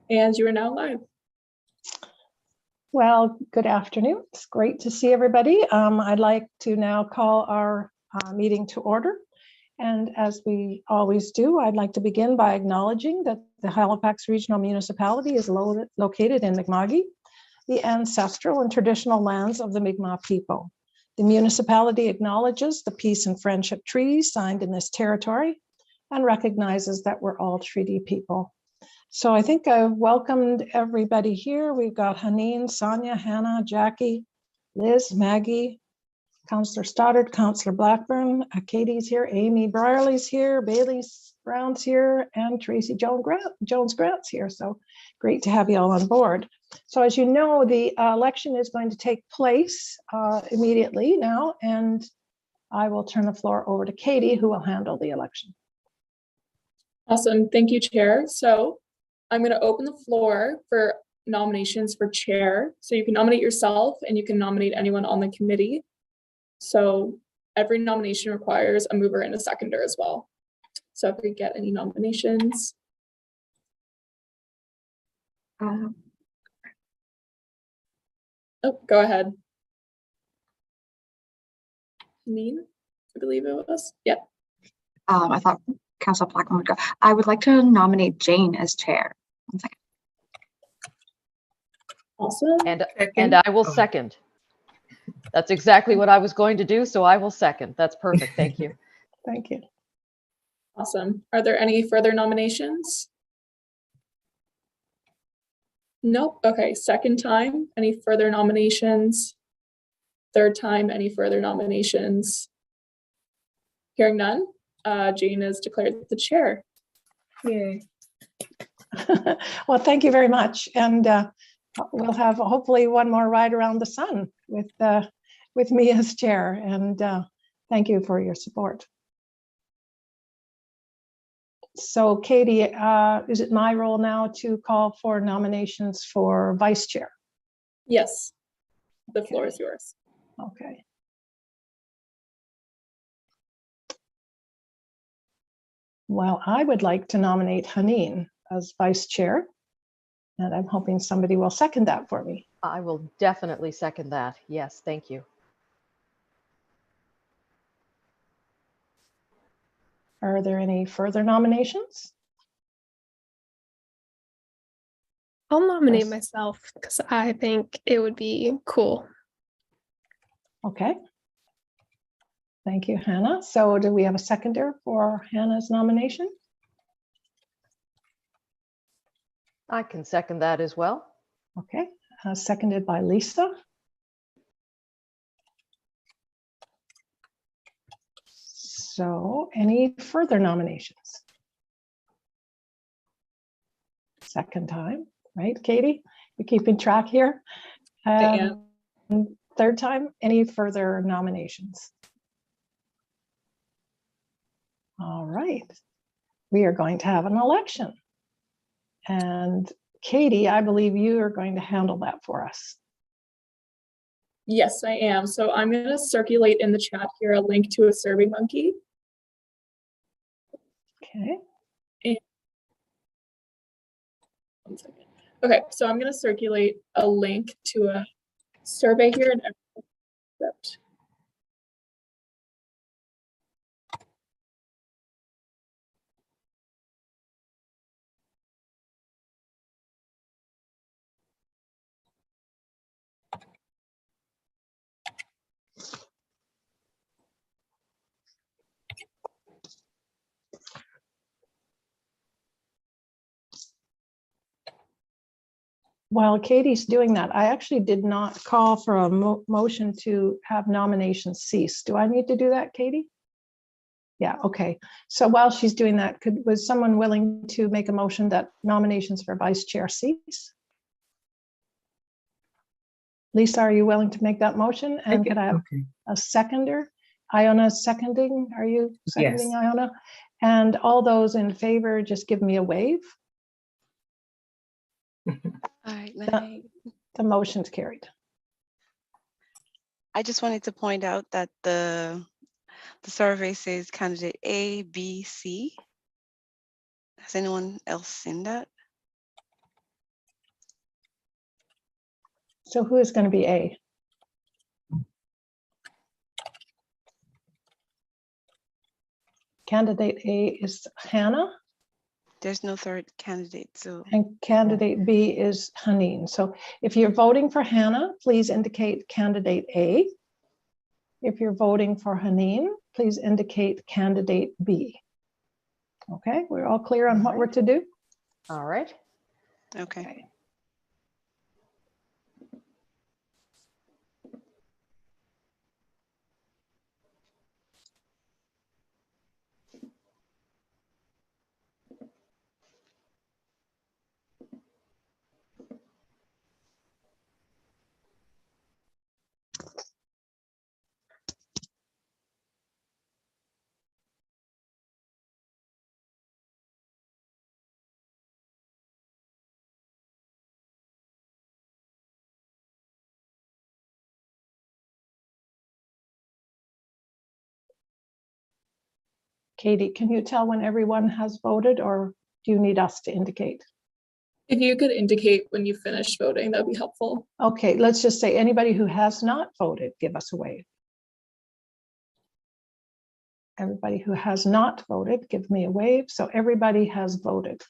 And you are now live. Well, good afternoon. It's great to see everybody. I'd like to now call our meeting to order. And as we always do, I'd like to begin by acknowledging that the Halifax Regional Municipality is located in Mi'kma'ki, the ancestral and traditional lands of the Mi'kmaq people. The municipality acknowledges the peace and friendship treaties signed in this territory and recognizes that we're all treaty people. So I think I've welcomed everybody here. We've got Haneen, Sonia, Hannah, Jackie, Liz, Maggie, Councillor Stoddard, Councillor Blackburn, Katie's here, Amy Brierly's here, Bailey Brown's here, and Tracy Jones-Grant's here. So great to have you all on board. So as you know, the election is going to take place immediately now, and I will turn the floor over to Katie, who will handle the election. Awesome. Thank you, Chair. So I'm going to open the floor for nominations for chair. So you can nominate yourself and you can nominate anyone on the committee. So every nomination requires a mover and a seconder as well. So if we get any nominations. Oh, go ahead. Haneen, I believe it was. Yeah. I thought Councillor Blackman would go. I would like to nominate Jane as chair. 1 second. Awesome. And I will second. That's exactly what I was going to do, so I will second. That's perfect. Thank you. Thank you. Awesome. Are there any further nominations? Nope. Okay. Second time. Any further nominations? Third time. Any further nominations? Hearing none. Jane is declared the chair. Yay. Well, thank you very much. And we'll have hopefully one more ride around the sun with me as chair. And thank you for your support. So Katie, is it my role now to call for nominations for vice chair? Yes, the floor is yours. Okay. Well, I would like to nominate Haneen as vice chair, and I'm hoping somebody will second that for me. I will definitely second that. Yes, thank you. Are there any further nominations? I'll nominate myself because I think it would be cool. Okay. Thank you, Hannah. So do we have a seconder for Hannah's nomination? I can second that as well. Okay, seconded by Lisa. So any further nominations? Second time, right, Katie? You're keeping track here. Third time, any further nominations? All right, we are going to have an election. And Katie, I believe you are going to handle that for us. Yes, I am. So I'm going to circulate in the chat here a link to a SurveyMonkey. Okay. And 1 second. Okay, so I'm going to circulate a link to a survey here and accept. While Katie's doing that, I actually did not call for a motion to have nominations cease. Do I need to do that, Katie? Yeah, okay. So while she's doing that, was someone willing to make a motion that nominations for vice chair cease? Lisa, are you willing to make that motion? And could I have a seconder? Iona seconding? Are you seconding, yes. Iona? And all those in favor, just give me a wave. All right, the motion's carried. I just wanted to point out that the survey says candidate A, B, C. Has anyone else seen that? So who is going to be A? Candidate A is Hannah, There's no third candidate, so and candidate B is Haneen. So if you're voting for Hannah, please indicate candidate A. If you're voting for Haneen, please indicate candidate B. Okay, we're all clear on what we're to do? All right. okay. Katie, can you tell when everyone has voted, or do you need us to indicate? If you could indicate when you finish voting, that'd be helpful. Okay, let's just say anybody who has not voted, give us a wave. Everybody who has not voted, give me a wave. So everybody has voted.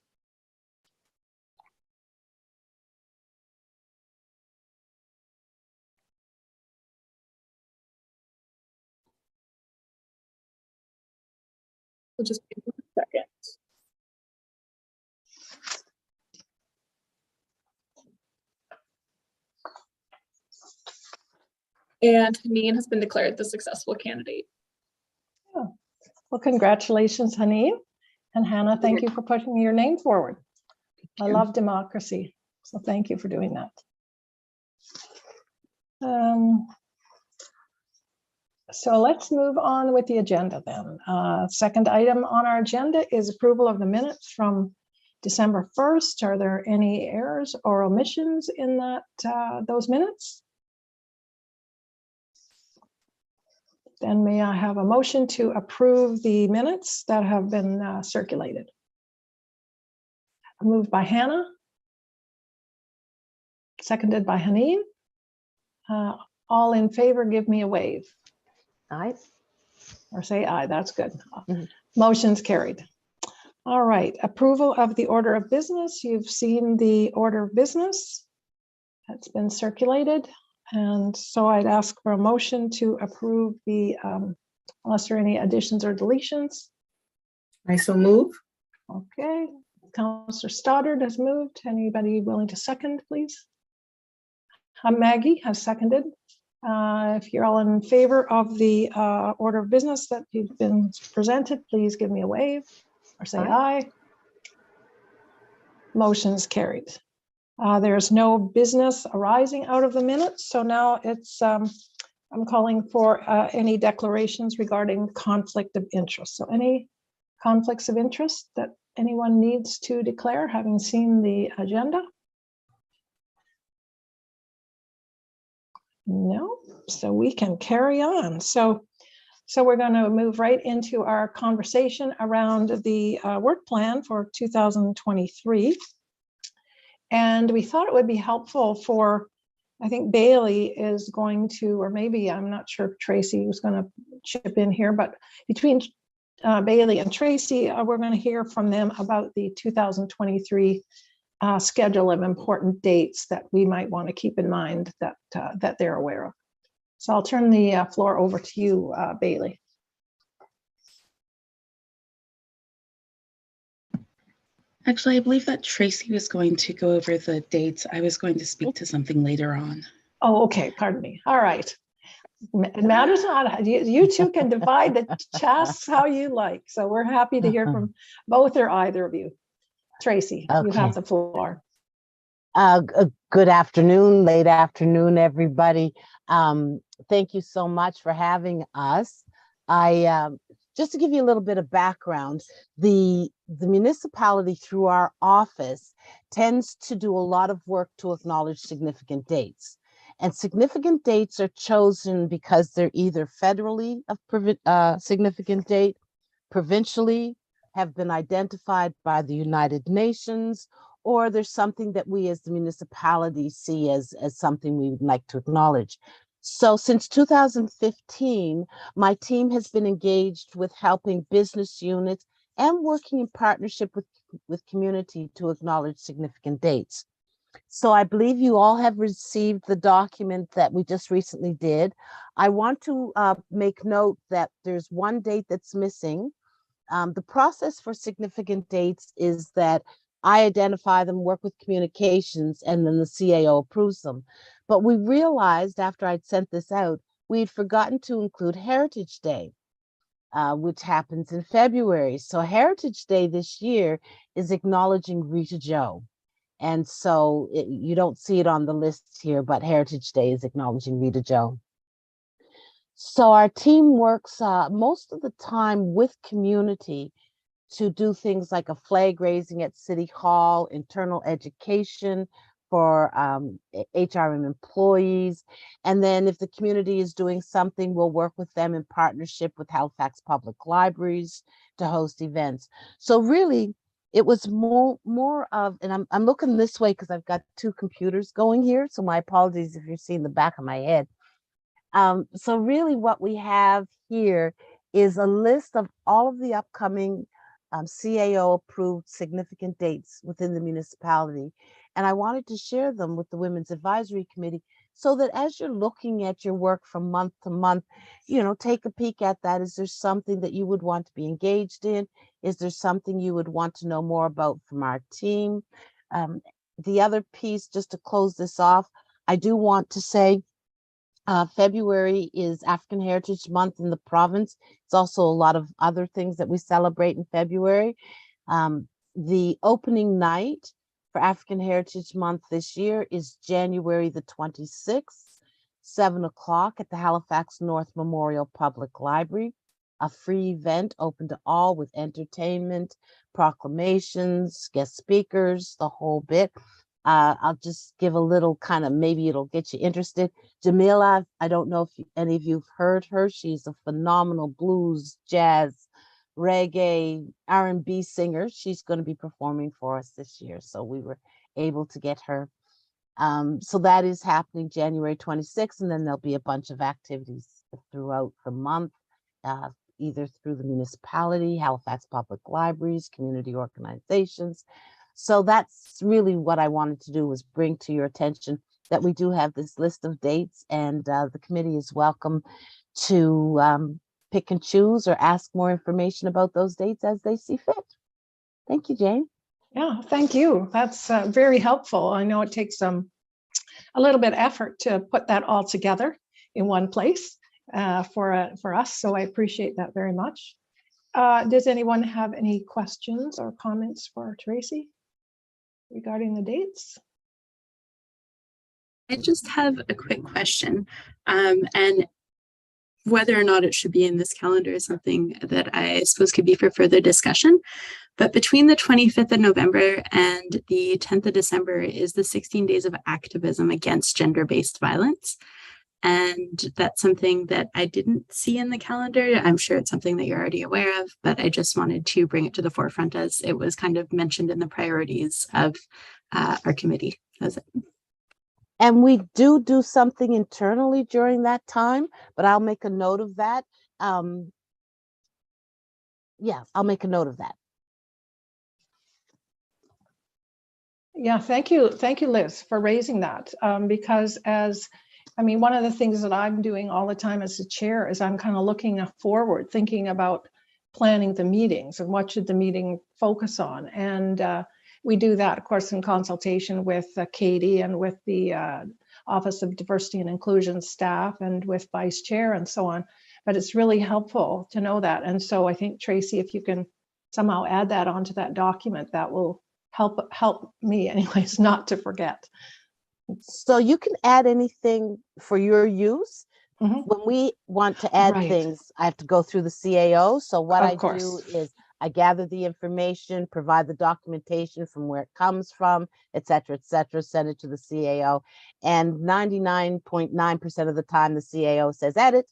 We'll just give it a second. And Haneen has been declared the successful candidate. Well, congratulations, Haneen. And Hannah, thank you for putting your name forward. I love democracy, so thank you for doing that. So let's move on with the agenda then. Second item on our agenda is approval of the minutes from December 1st. Are there any errors or omissions in those minutes? Then may I have a motion to approve the minutes that have been circulated? Moved by Hannah. Seconded by Haneen. All in favor, give me a wave. Aye. Or say aye, that's good. Mhm. Motion's carried. All right, approval of the order of business. You've seen the order of business. That's been circulated. And so I'd ask for a motion to approve the, unless there are any additions or deletions. I so move. Okay, Councillor Stoddard has moved. Anybody willing to second, please? Maggie has seconded. If you're all in favor of the order of business that you've been presented, please give me a wave or say aye. Motion's carried. There's no business arising out of the minutes, so now it's I'm calling for any declarations regarding conflict of interest. So any conflicts of interest that anyone needs to declare, having seen the agenda? No, so we can carry on. So we're going to move right into our conversation around the work plan for 2023. And we thought it would be helpful for, I think Bailey is going to, or maybe I'm not sure if Tracy was going to chip in here, but between Bailey and Tracy, we're going to hear from them about the 2023 schedule of important dates that we might want to keep in mind that they're aware of. So I'll turn the floor over to you, Bailey. Actually, I believe that Tracy was going to go over the dates. I was going to speak to something later on. Oh, okay, pardon me. All right. It matters not. You two can divide the tasks how you like. So we're happy to hear from both or either of you. Tracy, you have the floor. Good afternoon, late afternoon, everybody. Thank you so much for having us. Just to give you a little bit of background, the municipality through our office tends to do a lot of work to acknowledge significant dates. And significant dates are chosen because they're either federally a significant date, provincially have been identified by the United Nations, or there's something that we as the municipality see as something we would like to acknowledge. So since 2015, my team has been engaged with helping business units and working in partnership with community to acknowledge significant dates. So I believe you all have received the document that we just recently did. I want to make note that there's one date that's missing. The process for significant dates is that I identify them, work with communications, and then the CAO approves them. But we realized after I'd sent this out, we'd forgotten to include Heritage Day, which happens in February. So Heritage Day this year is acknowledging Rita Joe. And so you don't see it on the list here, but Heritage Day is acknowledging Rita Joe. So our team works most of the time with community to do things like a flag raising at City Hall, internal education for HRM employees. And then if the community is doing something, we'll work with them in partnership with Halifax Public Libraries to host events. So really, it was more of, and I'm looking this way because I've got two computers going here. So my apologies if you're seeing the back of my head. So really what we have here is a list of all of the upcoming CAO approved significant dates within the municipality. And I wanted to share them with the Women's Advisory Committee so that as you're looking at your work from month to month, you know, take a peek at that. Is there something that you would want to be engaged in? Is there something you would want to know more about from our team? The other piece, just to close this off, I do want to say February is African Heritage Month in the province. It's also a lot of other things that we celebrate in February. The opening night for African Heritage Month this year is January the 26th, 7 o'clock at the Halifax North Memorial Public Library. A free event open to all with entertainment, proclamations, guest speakers, the whole bit. I'll just give a little kind of, maybe it'll get you interested. Jamila, I don't know if any of you've heard her. She's a phenomenal blues, jazz, reggae, R&B singer. She's going to be performing for us this year. So we were able to get her. So that is happening January 26th, and then there'll be a bunch of activities throughout the month, either through the municipality, Halifax Public Libraries, community organizations. So that's really what I wanted to do, was bring to your attention that we do have this list of dates, and the committee is welcome to pick and choose or ask more information about those dates as they see fit. Thank you, Jane. Yeah, thank you. That's very helpful. I know it takes a little bit of effort to put that all together in one place for us, so I appreciate that very much. Does anyone have any questions or comments for Tracy regarding the dates? I just have a quick question, and whether or not it should be in this calendar is something that I suppose could be for further discussion. But between the 25th of November and the 10th of December is the 16 days of activism against gender-based violence. And that's something that I didn't see in the calendar. I'm sure it's something that you're already aware of, but I just wanted to bring it to the forefront as it was kind of mentioned in the priorities of our committee. That's it. And we do something internally during that time, but I'll make a note of that. Yeah, I'll make a note of that. Yeah, thank you, Liz, for raising that. Because one of the things that I'm doing all the time as the chair is I'm kind of looking forward, thinking about planning the meetings and what should the meeting focus on. And we do that, of course, in consultation with Katie and with the Office of Diversity and Inclusion staff and with Vice Chair and so on. But it's really helpful to know that. And so I think, Tracy, if you can somehow add that onto that document, that will help me anyways, not to forget. So you can add anything for your use. Mm-hmm. When we want to add things, I have to go through the CAO. So what I do is I gather the information, provide the documentation from where it comes from, et cetera, send it to the CAO. And 99.9% of the time, the CAO says edit.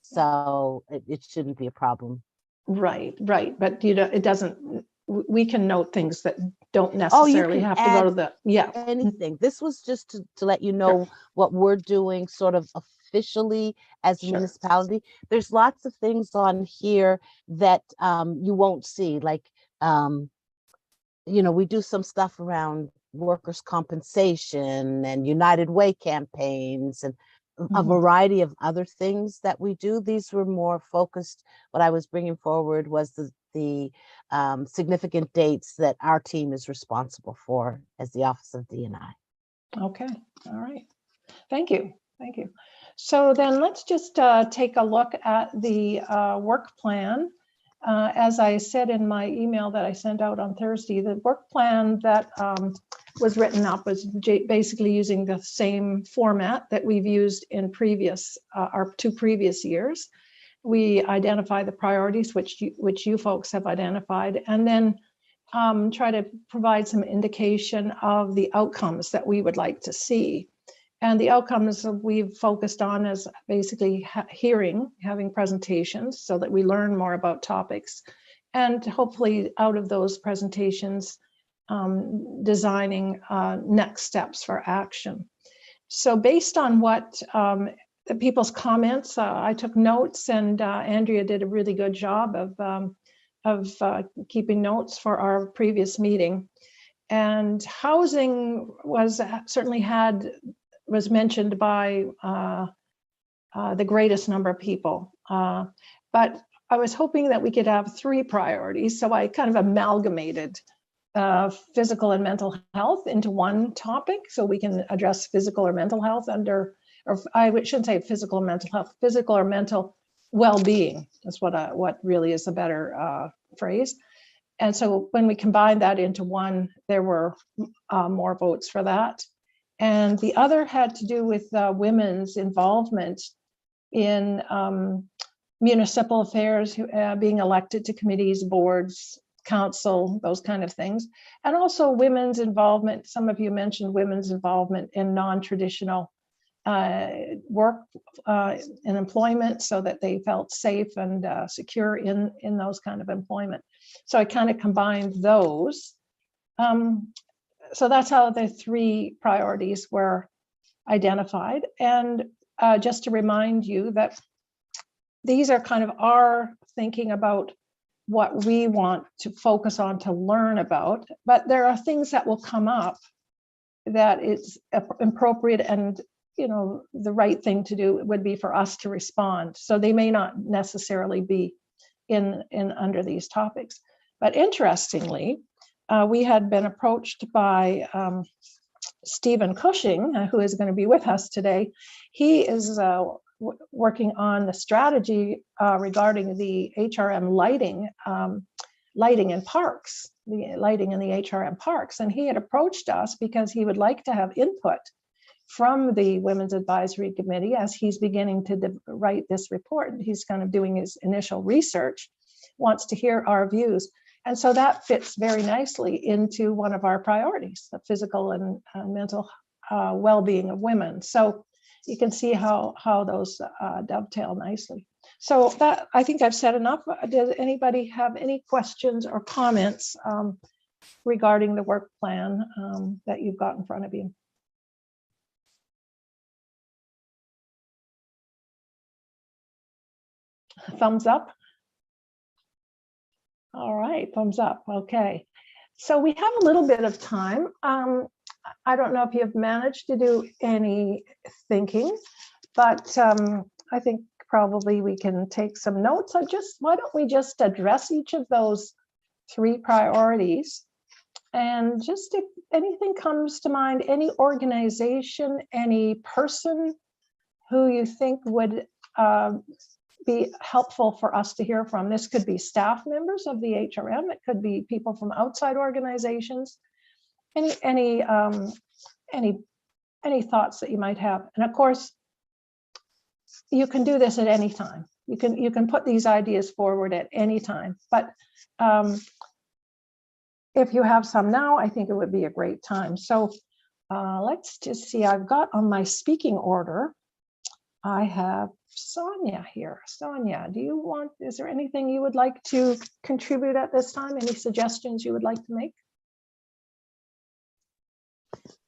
So it shouldn't be a problem. Right. But it doesn't, we can note things that don't Oh, you necessarily can have to go to add the, yeah. anything. This was just to let you know what we're doing sort of officially as a Sure. municipality. There's lots of things on here that you won't see, like, we do some stuff around workers' compensation and United Way campaigns and a Mhm. variety of other things that we do. These were more focused. What I was bringing forward was the significant dates that our team is responsible for as the Office of D&I. Okay, all right. Thank you, thank you. So then let's just take a look at the work plan. As I said in my email that I sent out on Thursday, the work plan that was written up was basically using the same format that we've used in our 2 previous years. We identify the priorities which you folks have identified, and then try to provide some indication of the outcomes that we would like to see. And the outcomes we've focused on is basically having presentations so that we learn more about topics, and hopefully out of those presentations, designing next steps for action. So based on what the people's comments, I took notes, and Andrea did a really good job of keeping notes for our previous meeting. And housing was mentioned by the greatest number of people. But I was hoping that we could have 3 priorities. So I kind of amalgamated physical and mental health into one topic. So we can address physical or mental health or I shouldn't say physical or mental health, physical or mental well-being is what really is a better phrase. And so when we combined that into one, there were more votes for that. And the other had to do with women's involvement in municipal affairs, being elected to committees, boards, council, those kind of things. And also women's involvement. Some of you mentioned women's involvement in non-traditional work and employment, so that they felt safe and secure in those kind of employment. So I kind of combined those. So that's how the 3 priorities were identified. And just to remind you that these are kind of our thinking about what we want to focus on to learn about, but there are things that will come up that it's appropriate, and the right thing to do would be for us to respond. So they may not necessarily be in under these topics. But interestingly, we had been approached by Stephen Cushing, who is going to be with us today. He is working on the strategy regarding the HRM lighting in parks, the lighting in the HRM parks. And he had approached us because he would like to have input from the Women's Advisory Committee as he's beginning to write this report. He's kind of doing his initial research, wants to hear our views. And so that fits very nicely into one of our priorities, the physical and mental well-being of women. So you can see how those dovetail nicely. So that, I think I've said enough. Does anybody have any questions or comments regarding the work plan that you've got in front of you? Thumbs up. All right, thumbs up. Okay. So we have a little bit of time. I don't know if you've managed to do any thinking, but I think probably we can take some notes. Why don't we just address each of those 3 priorities, and just if anything comes to mind, any organization, any person who you think would be helpful for us to hear from. This could be staff members of the HRM. It could be people from outside organizations. Any thoughts that you might have. And of course, you can do this at any time. You can put these ideas forward at any time. But if you have some now, I think it would be a great time. So let's just see. I've got on my speaking order, I have Sonia here. Sonia, is there anything you would like to contribute at this time? Any suggestions you would like to make?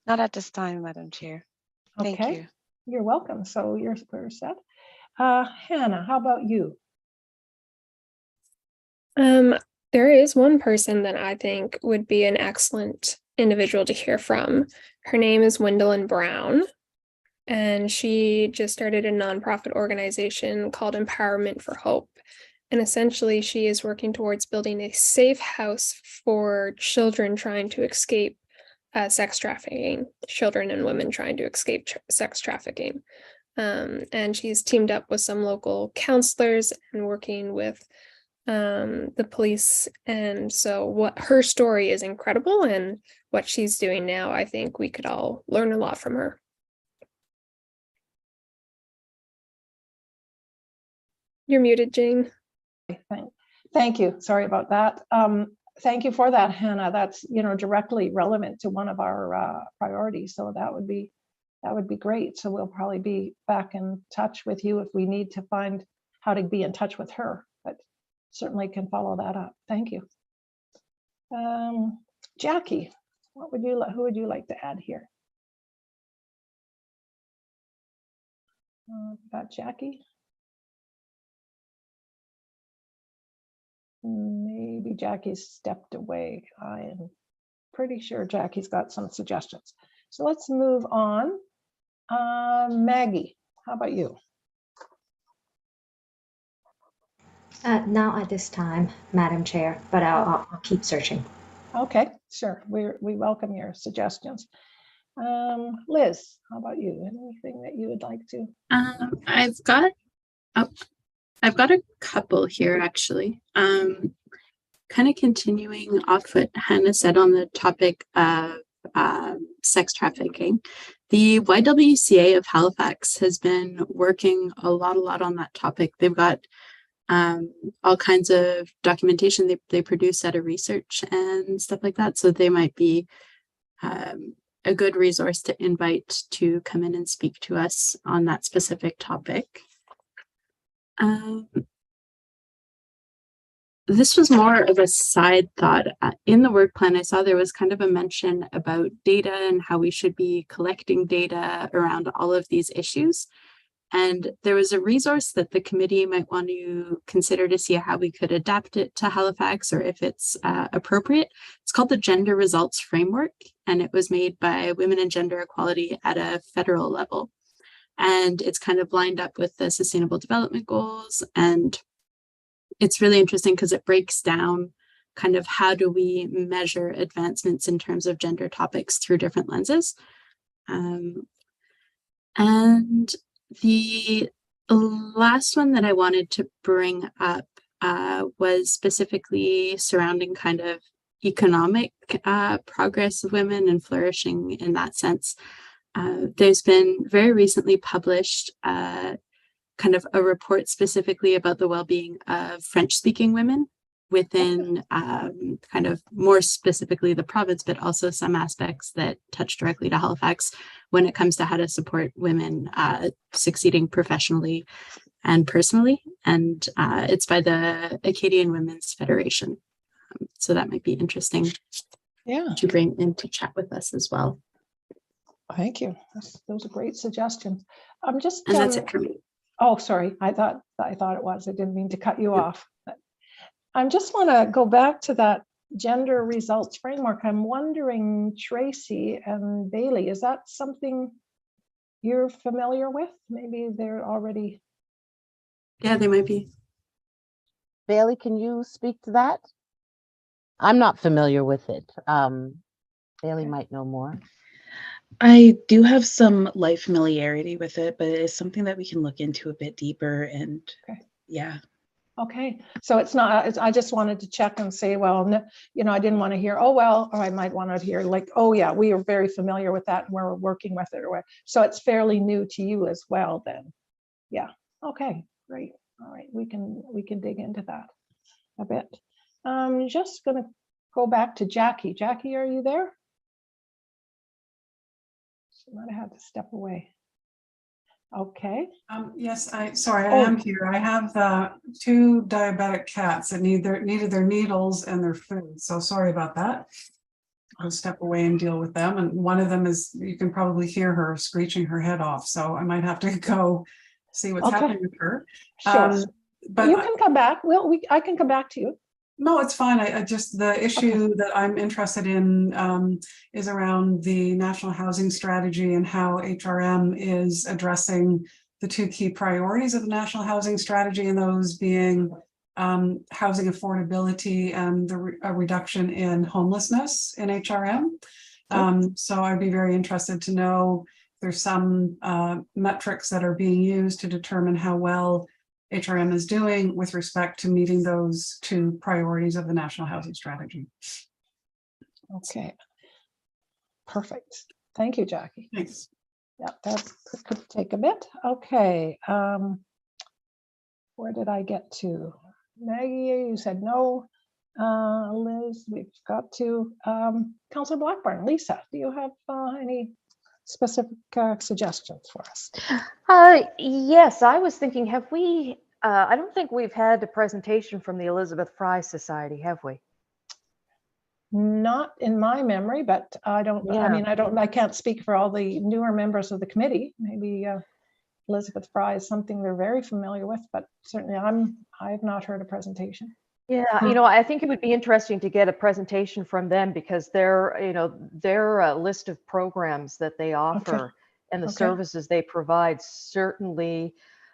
Not at this time, Madam Chair. Thank Okay, you. you're welcome. So we're set. Hannah, how about you? There is one person that I think would be an excellent individual to hear from. Her name is Gwendolyn Brown, and she just started a nonprofit organization called Empowerment for Hope. And essentially, she is working towards building a safe house for children trying to escape sex trafficking, children and women trying to escape sex trafficking. And she's teamed up with some local counselors and working with the police. And so what her story is incredible, and what she's doing now, I think we could all learn a lot from her. You're muted, Jane. Thank you. Sorry about that. Thank you for that, Hannah. That's, directly relevant to one of our priorities. So that would be great. So we'll probably be back in touch with you if we need to find how to be in touch with her, but certainly can follow that up. Thank you. Jackie, who would you like to add here? Got Jackie. Maybe Jackie's stepped away. I am pretty sure Jackie's got some suggestions. So let's move on. Maggie, how about you? Not at this time, Madam Chair, but I'll keep searching. Okay, sure. We welcome your suggestions. Liz, how about you? Anything that you would like to? I've got a couple here, actually. Kind of continuing off what Hannah said on the topic of sex trafficking. The YWCA of Halifax has been working a lot on that topic. They've got all kinds of documentation they produce out of research and stuff like that. So they might be a good resource to invite to come in and speak to us on that specific topic. This was more of a side thought. In the work plan, I saw there was kind of a mention about data and how we should be collecting data around all of these issues. And there was a resource that the committee might want to consider to see how we could adapt it to Halifax or if it's appropriate. It's called the Gender Results Framework, and it was made by Women and Gender Equality at a federal level. And it's kind of lined up with the Sustainable Development Goals. And it's really interesting because it breaks down kind of how do we measure advancements in terms of gender topics through different lenses. And the last one that I wanted to bring up was specifically surrounding kind of economic progress of women and flourishing in that sense. There's been very recently published kind of a report specifically about the well-being of French-speaking women within kind of more specifically the province, but also some aspects that touch directly to Halifax when it comes to how to support women succeeding professionally and personally. And it's by the Acadian Women's Federation. So that might be interesting to bring in to chat with us as well. Thank you. Those are great suggestions. I'm just and that's it for me. Oh, sorry. I thought it was. I didn't mean to cut you off. I just want to go back to that gender results framework. I'm wondering, Tracy and Bailey, is that something you're familiar with? Maybe they're already. Yeah, they might be. Bailey, can you speak to that? I'm not familiar with it. Bailey might know more. I do have some light familiarity with it, but it is something that we can look into a bit deeper and yeah. Okay, so it's not, I just wanted to check and say, well, no, I didn't want to hear, oh, well, or I might want to hear like, oh yeah, we are very familiar with that and we're working with it. So it's fairly new to you as well then. Yeah, okay, great. All right, we can dig into that a bit. I'm just gonna go back to Jackie. Jackie, are you there? She might have had to step away. Okay. Yes, I am here. I have 2 diabetic cats that needed their needles and their food. So sorry about that. go step away and deal with them. And one of them is, you can probably hear her screeching her head off. So I might have to go see what's Okay. happening with her. Sure. But You can come back. I can come back to you. no, it's fine. I just, the issue that I'm interested in is around the National Housing Strategy and how HRM is addressing the two key priorities of the National Housing Strategy, and those being housing affordability and a reduction in homelessness in HRM. So I'd be very interested to know if there's some metrics that are being used to determine how well HRM is doing with respect to meeting those two priorities of the National Housing Strategy. Okay. Perfect. Thank you, Jackie. Thanks. Yeah, that could take a bit. Okay. Where did I get to? Maggie, you said no. Liz, we've got to. Councillor Blackburn, Lisa, do you have any specific suggestions for us? Yes, I was thinking, have we, I don't think we've had a presentation from the Elizabeth Fry Society, have we? Not in my memory, but I don't, I mean, I can't speak for all the newer members of the committee. Maybe Elizabeth Fry is something they're very familiar with, but certainly I've not heard a presentation. Yeah, you know, I think it would be interesting to get a presentation from them, because their list of programs that they offer and the services they provide certainly,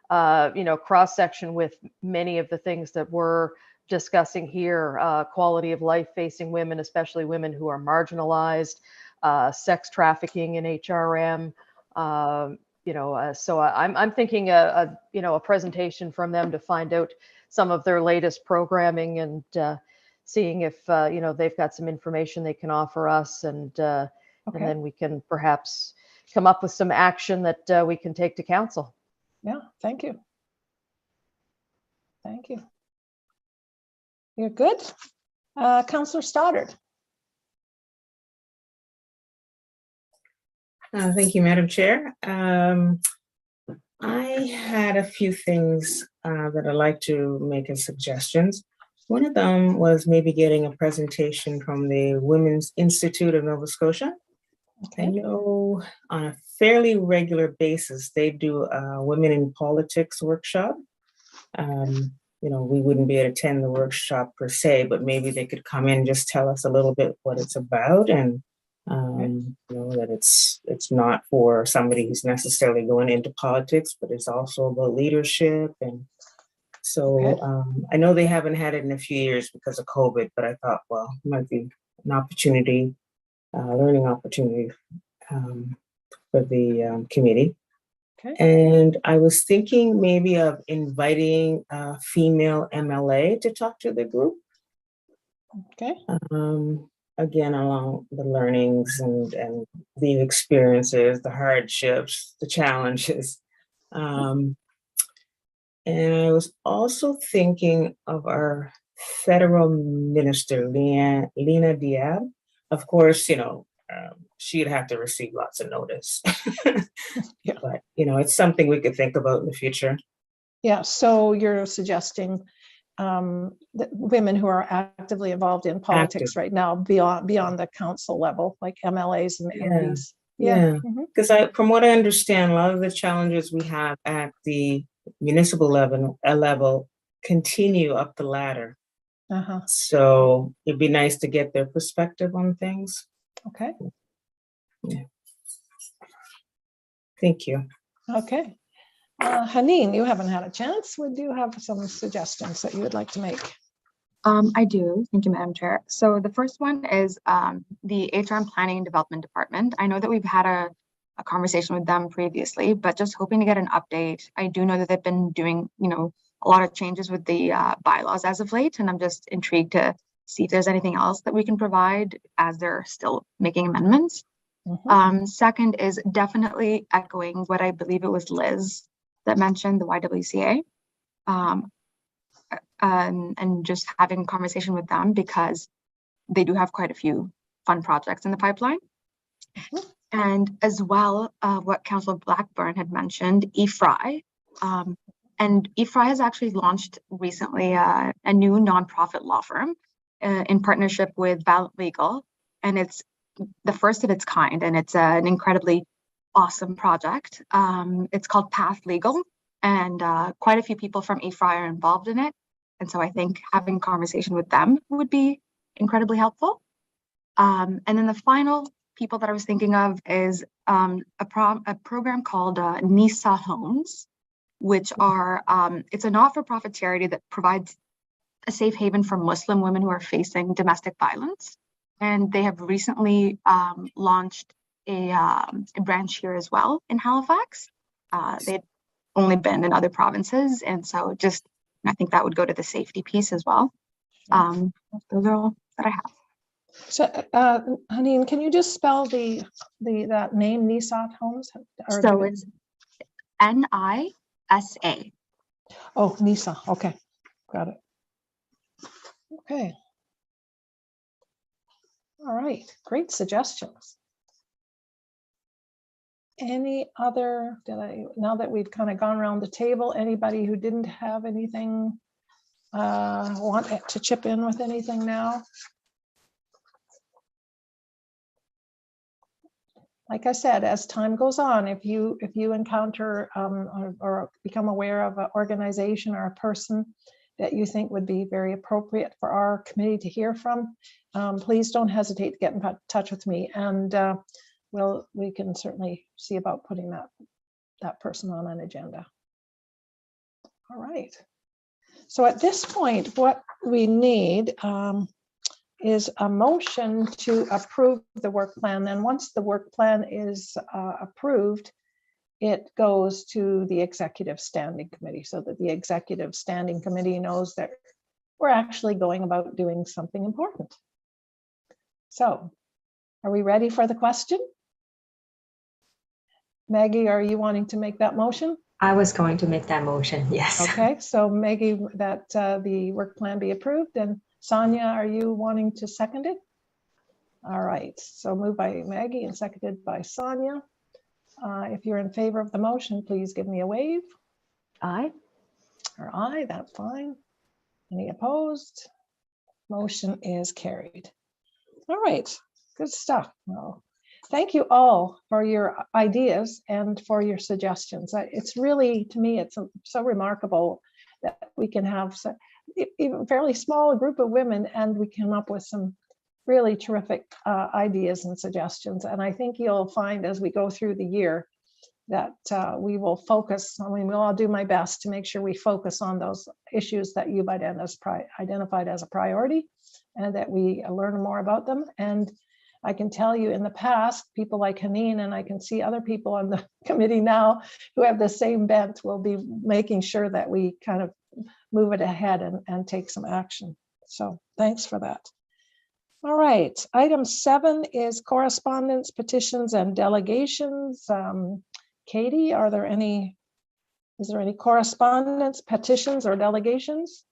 cross-section with many of the things that we're discussing here, quality of life facing women, especially women who are marginalized, sex trafficking in HRM, so I'm thinking a presentation from them to find out some of their latest programming, and seeing if they've got some information they can offer us, and then we can perhaps come up with some action that we can take to council. Yeah, thank you. Thank you. You're good. Councillor Stoddard. Thank you, Madam Chair. I had a few things that I'd like to make as suggestions. One of them was maybe getting a presentation from the Women's Institute of Nova Scotia. I know on a fairly regular basis, they do a Women in Politics workshop. We wouldn't be able to attend the workshop per se, but maybe they could come in and just tell us a little bit what it's about, and that it's not for somebody who's necessarily going into politics, but it's also about leadership. And so I know they haven't had it in a few years because of COVID, but I thought, well, it might be an opportunity, learning opportunity for the committee. And I was thinking maybe of inviting a female MLA to talk to the group. Again, along the learnings and the experiences, the hardships, the challenges. And I was also thinking of our federal minister, Lena Diab. Of course, she'd have to receive lots of notice. But, it's something we could think about in the future. Yeah, so you're suggesting that women who are actively involved in politics right now beyond the council level, like MLAs and MPs. Because from what I understand, a lot of the challenges we have at the municipal level continue up the ladder. So it'd be nice to get their perspective on things. Okay. Yeah. Thank you. Okay. Haneen, you haven't had a chance. Would you have some suggestions that you would like to make? I do. Thank you, Madam Chair. So the first one is the HRM Planning and Development Department. I know that we've had a conversation with them previously, but just hoping to get an update. I do know that they've been doing, a lot of changes with the bylaws as of late, and I'm just intrigued to see if there's anything else that we can provide as they're still making amendments. Second is definitely echoing what I believe it was Liz that mentioned the YWCA, and just having a conversation with them, because they do have quite a few fun projects in the pipeline. And as well, what Councillor Blackburn had mentioned, eFry. And eFry has actually launched recently a new nonprofit law firm in partnership with Valent Legal. and it's the first of its kind, and it's an incredibly awesome project. It's called Path Legal, and quite a few people from AFRI are involved in it. And so I think having a conversation with them would be incredibly helpful. And then the final people that I was thinking of is a program called NISA Homes, which are, it's a not-for-profit charity that provides a safe haven for Muslim women who are facing domestic violence. And they have recently launched a branch here as well in Halifax. They've only been in other provinces. And so just, I think that would go to the safety piece as well. Those are all that I have. So, Haneen, can you just spell that name, Nisat Homes? So it's N-I-S-A. Oh, Nisa. Okay, got it. Okay. All right, great suggestions. Any other, now that we've kind of gone around the table, anybody who didn't have anything want to chip in with anything now? Like I said, as time goes on, if you encounter or become aware of an organization or a person that you think would be very appropriate for our committee to hear from, please don't hesitate to get in touch with me, and we can certainly see about putting that person on an agenda. All right. So at this point, what we need is a motion to approve the work plan. Then once the work plan is approved, it goes to the executive standing committee so that the executive standing committee knows that we're actually going about doing something important. So are we ready for the question? Maggie, are you wanting to make that motion? I was going to make that motion, yes. Okay, so Maggie, that the work plan be approved, and Sonia, are you wanting to second it? All right, so moved by Maggie and seconded by Sonia. If you're in favor of the motion, please give me a wave. Aye. Or aye, that's fine. Any opposed? Motion is carried. All right, good stuff. Well, thank you all for your ideas and for your suggestions. It's really, to me, it's so remarkable that we can have even a fairly small group of women and we come up with some really terrific ideas and suggestions. And I think you'll find as we go through the year that we will focus, I mean, we'll all do my best to make sure we focus on those issues that you've identified as a priority and that we learn more about them. And I can tell you in the past, people like Haneen, and I can see other people on the committee now who have the same bent, will be making sure that we kind of move it ahead and take some action. So thanks for that. All right, item 7 is correspondence, petitions, and delegations. Katie, is there any correspondence, petitions, or delegations?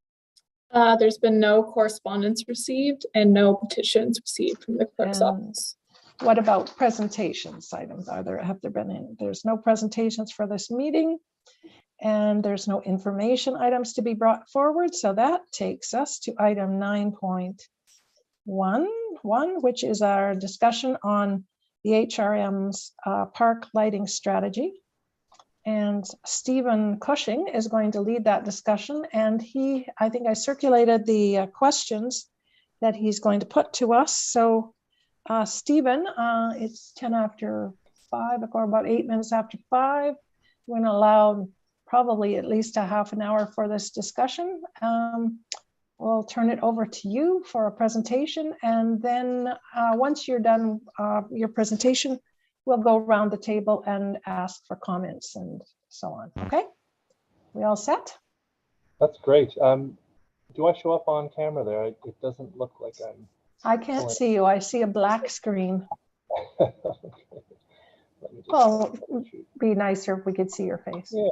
There's been no correspondence received and no petitions received from the clerk's office. What about presentations items? Have there been any? There's no presentations for this meeting, and there's no information items to be brought forward. So that takes us to item 9.11, which is our discussion on the HRM's park lighting strategy. And Stephen Cushing is going to lead that discussion. And I think I circulated the questions that he's going to put to us. So Stephen, it's 10 after 5, or about 8 minutes after 5. We're going to allow probably at least a half an hour for this discussion. We'll turn it over to you for a presentation. And then once you're done your presentation, we'll go around the table and ask for comments and so on. Okay, we all set? That's great. Do I show up on camera there? It doesn't look like I'm. I can't see you. I see a black screen. Okay. Well, it'd be nicer if we could see your face. Yeah.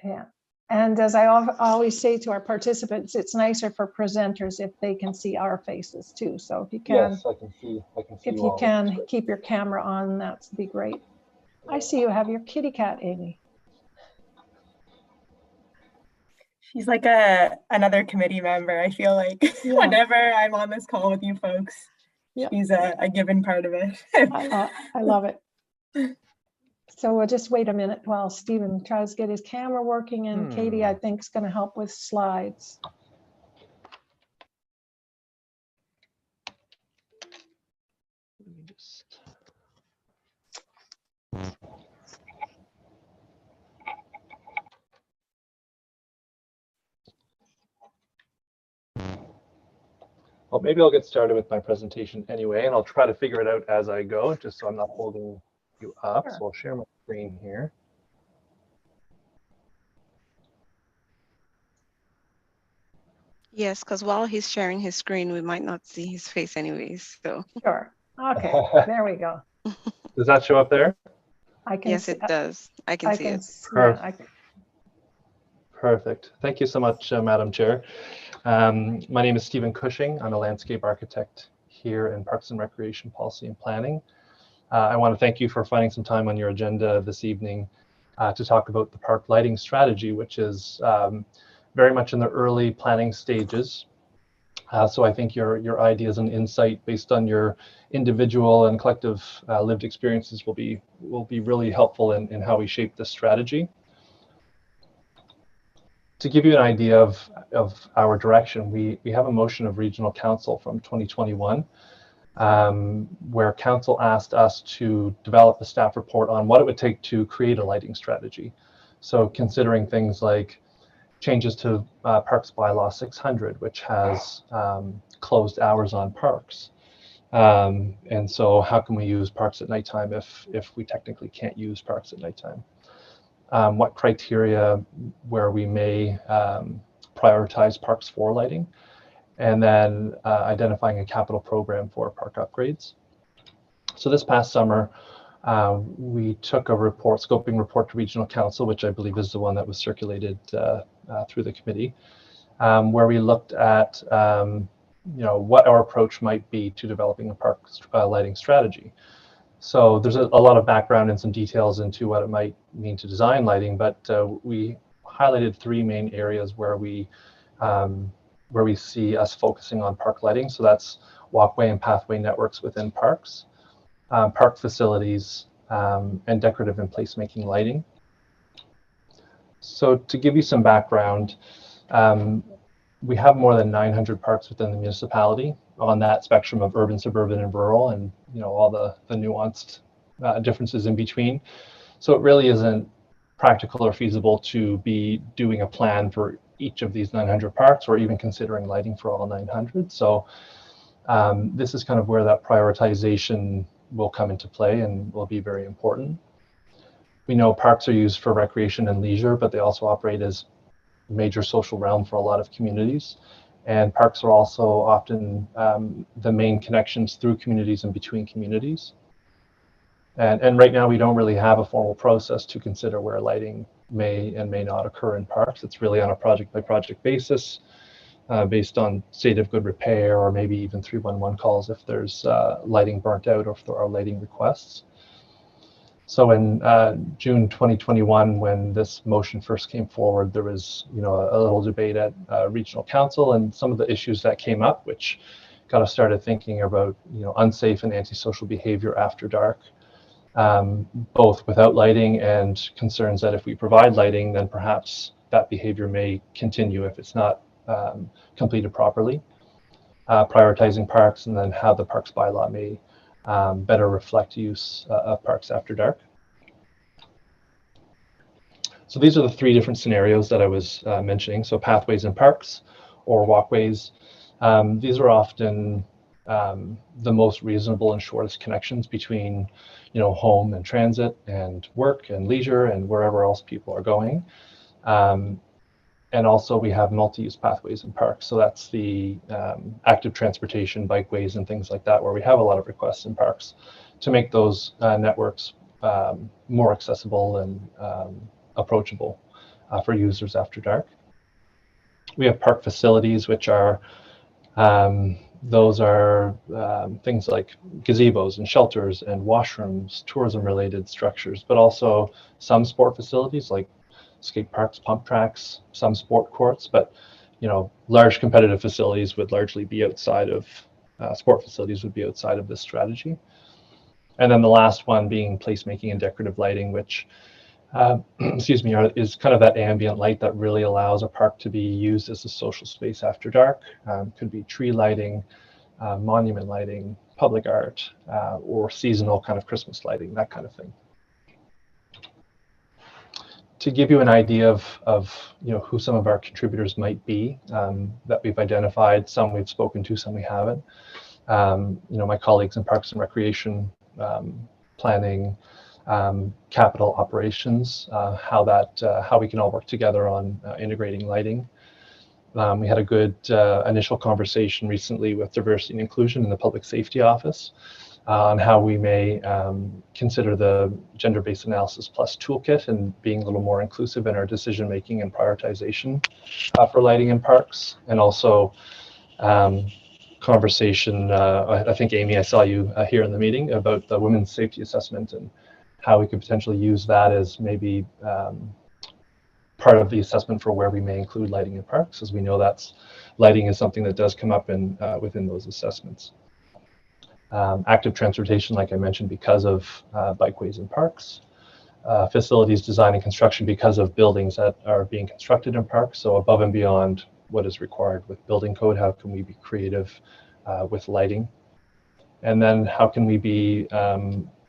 Yeah. And as I always say to our participants, it's nicer for presenters if they can see our faces too. So if you can, yes, I can see if you can keep your camera on, that'd be great. I see you have your kitty cat, Amy. She's like another committee member. I feel like whenever I'm on this call with you folks, she's a given part of it. I love it. So we'll just wait a minute while Stephen tries to get his camera working, and Katie, I think, is going to help with slides. Well, maybe I'll get started with my presentation anyway, and I'll try to figure it out as I go, just so I'm not holding you up. So I'll share my screen here. Yes, because while he's sharing his screen, we might not see his face anyways. So sure. Okay, there we go. Does that show up there? I can. Yes, it does. I can see it. Perfect. Thank you so much, Madam Chair. My name is Stephen Cushing. I'm a landscape architect here in Parks and Recreation Policy and Planning. I want to thank you for finding some time on your agenda this evening to talk about the park lighting strategy, which is very much in the early planning stages. So I think your ideas and insight based on your individual and collective lived experiences will be really helpful in how we shape this strategy. To give you an idea of our direction, we have a motion of Regional Council from 2021 where Council asked us to develop a staff report on what it would take to create a lighting strategy. So considering things like changes to Parks Bylaw 600, which has closed hours on parks. And so how can we use parks at nighttime if we technically can't use parks at nighttime? What criteria where we may prioritize parks for lighting, and then identifying a capital program for park upgrades. So this past summer, we took a scoping report to Regional Council, which I believe is the one that was circulated through the committee, where we looked at what our approach might be to developing a park lighting strategy. So there's a lot of background and some details into what it might mean to design lighting, but we highlighted three main areas where we see us focusing on park lighting. So that's walkway and pathway networks within parks, park facilities, and decorative and placemaking lighting. So to give you some background, we have more than 900 parks within the municipality on that spectrum of urban, suburban, and rural, and all the nuanced differences in between. So it really isn't practical or feasible to be doing a plan for each of these 900 parks, or even considering lighting for all 900. So this is kind of where that prioritization will come into play and will be very important. We know parks are used for recreation and leisure, but they also operate as a major social realm for a lot of communities. And parks are also often the main connections through communities and between communities. And right now we don't really have a formal process to consider where lighting may and may not occur in parks. It's really on a project by project basis, based on state of good repair, or maybe even 311 calls if there's lighting burnt out or if there are lighting requests. So in June 2021, when this motion first came forward, there was a little debate at Regional Council, and some of the issues that came up, which got us started thinking about unsafe and antisocial behavior after dark, both without lighting, and concerns that if we provide lighting, then perhaps that behavior may continue if it's not completed properly. Prioritizing parks, and then how the parks bylaw may better reflect use of parks after dark. So these are the three different scenarios that I was mentioning. So pathways and parks, or walkways. These are often the most reasonable and shortest connections between home and transit and work and leisure and wherever else people are going. And also we have multi-use pathways in parks. So that's the active transportation, bikeways, and things like that, where we have a lot of requests in parks to make those networks more accessible and approachable for users after dark. We have park facilities, which are, those are things like gazebos and shelters and washrooms, tourism-related structures, but also some sport facilities like skate parks, pump tracks, some sport courts, but large competitive facilities would largely be outside of sport facilities would be outside of this strategy. And then the last one being placemaking and decorative lighting, which excuse me, is kind of that ambient light that really allows a park to be used as a social space after dark. Could be tree lighting, monument lighting, public art, or seasonal kind of Christmas lighting, that kind of thing. To give you an idea of who some of our contributors might be that we've identified, some we've spoken to, some we haven't. My colleagues in Parks and Recreation, planning, capital operations, how we can all work together on integrating lighting. We had a good initial conversation recently with diversity and inclusion in the Public Safety Office on how we may consider the Gender-Based Analysis Plus toolkit and being a little more inclusive in our decision-making and prioritization for lighting in parks. And also conversation, I think, Amy, I saw you here in the meeting about the Women's Safety Assessment and how we could potentially use that as maybe part of the assessment for where we may include lighting in parks, as we know lighting is something that does come up within those assessments. Active transportation, like I mentioned, because of bikeways in parks. Facilities design and construction because of buildings that are being constructed in parks. So above and beyond what is required with building code, how can we be creative with lighting? And then how can we be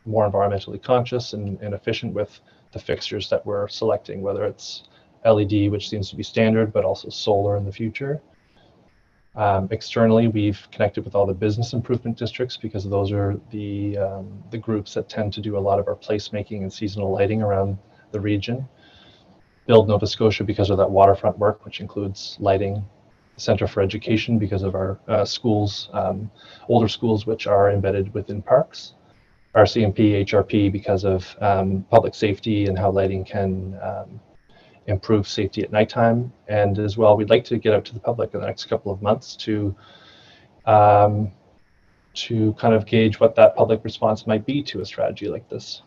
more environmentally conscious and efficient with the fixtures that we're selecting, whether it's LED, which seems to be standard, but also solar in the future. Externally, we've connected with all the business improvement districts because those are the groups that tend to do a lot of our placemaking and seasonal lighting around the region. Build Nova Scotia because of that waterfront work, which includes lighting. Center for Education because of our schools, older schools, which are embedded within parks. RCMP, HRP because of public safety and how lighting can improve safety at nighttime. And as well, we'd like to get out to the public in the next couple of months to kind of gauge what that public response might be to a strategy like this.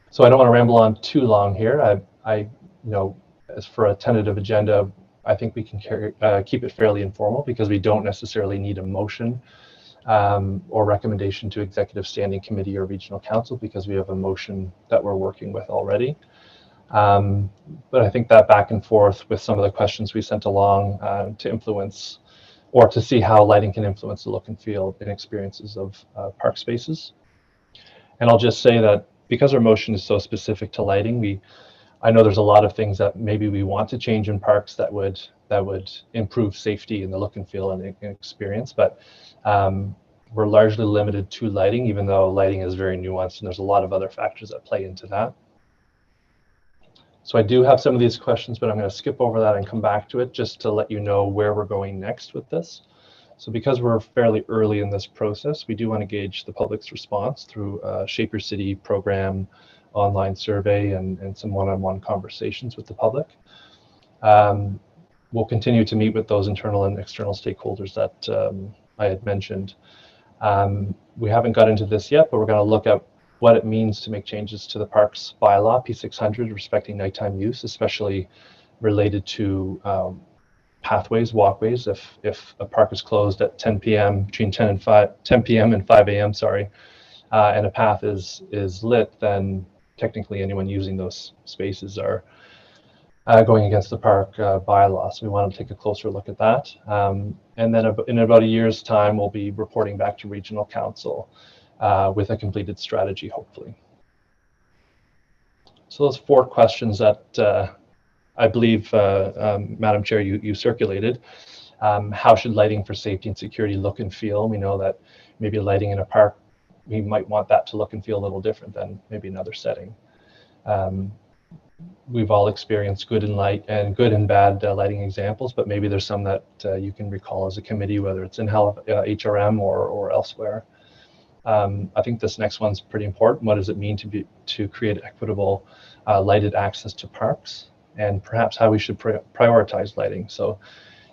So I don't want to ramble on too long here. As for a tentative agenda, I think we can keep it fairly informal because we don't necessarily need a motion or recommendation to Executive Standing Committee or Regional Council because we have a motion that we're working with already. But I think that back and forth with some of the questions we sent along to influence or to see how lighting can influence the look and feel and experiences of park spaces. And I'll just say that because our motion is so specific to lighting, I know there's a lot of things that maybe we want to change in parks that would improve safety and the look and feel and experience, but we're largely limited to lighting, even though lighting is very nuanced and there's a lot of other factors that play into that. So I do have some of these questions, but I'm going to skip over that and come back to it just to let you know where we're going next with this. So because we're fairly early in this process, we do want to gauge the public's response through a Shape Your City program, online survey, and some one-on-one conversations with the public. We'll continue to meet with those internal and external stakeholders that I had mentioned. We haven't got into this yet, but we're going to look at what it means to make changes to the parks bylaw, P600, respecting nighttime use, especially related to pathways, walkways. If a park is closed at 10 p.m., between 10 p.m. and 5 a.m., sorry, and a path is lit, then technically anyone using those spaces are going against the park bylaw. So we want to take a closer look at that. And then in about a year's time, we'll be reporting back to Regional Council with a completed strategy, hopefully. So those 4 questions that I believe, Madam Chair, you circulated. How should lighting for safety and security look and feel? We know that maybe lighting in a park, we might want that to look and feel a little different than maybe another setting. We've all experienced good and bad lighting examples, but maybe there's some that you can recall as a committee, whether it's in HRM or elsewhere. I think this next one's pretty important. What does it mean to create equitable lighted access to parks, and perhaps how we should prioritize lighting? So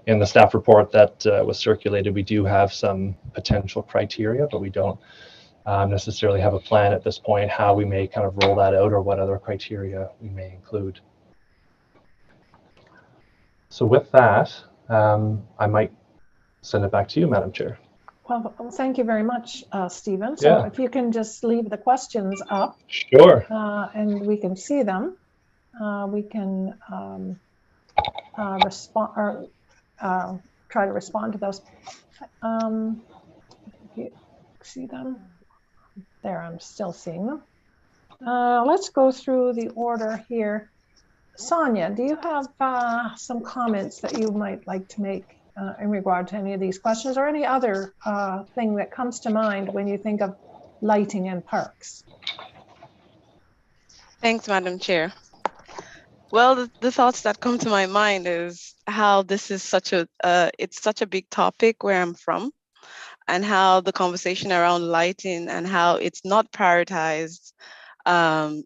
in the staff report that was circulated, we do have some potential criteria, but we don't necessarily have a plan at this point how we may kind of roll that out or what other criteria we may include. So with that, I might send it back to you, Madam Chair. Well, thank you very much, Stephen. So Yeah. if you can just leave the questions up. Sure. And we can see them. We can respond or try to respond to those. If you see them there, I'm still seeing them. Let's go through the order here. Sonia, do you have some comments that you might like to make in regard to any of these questions, or any other thing that comes to mind when you think of lighting in parks? Thanks, Madam Chair. Well, the thoughts that come to my mind is how this is it's such a big topic where I'm from, and how the conversation around lighting and how it's not prioritized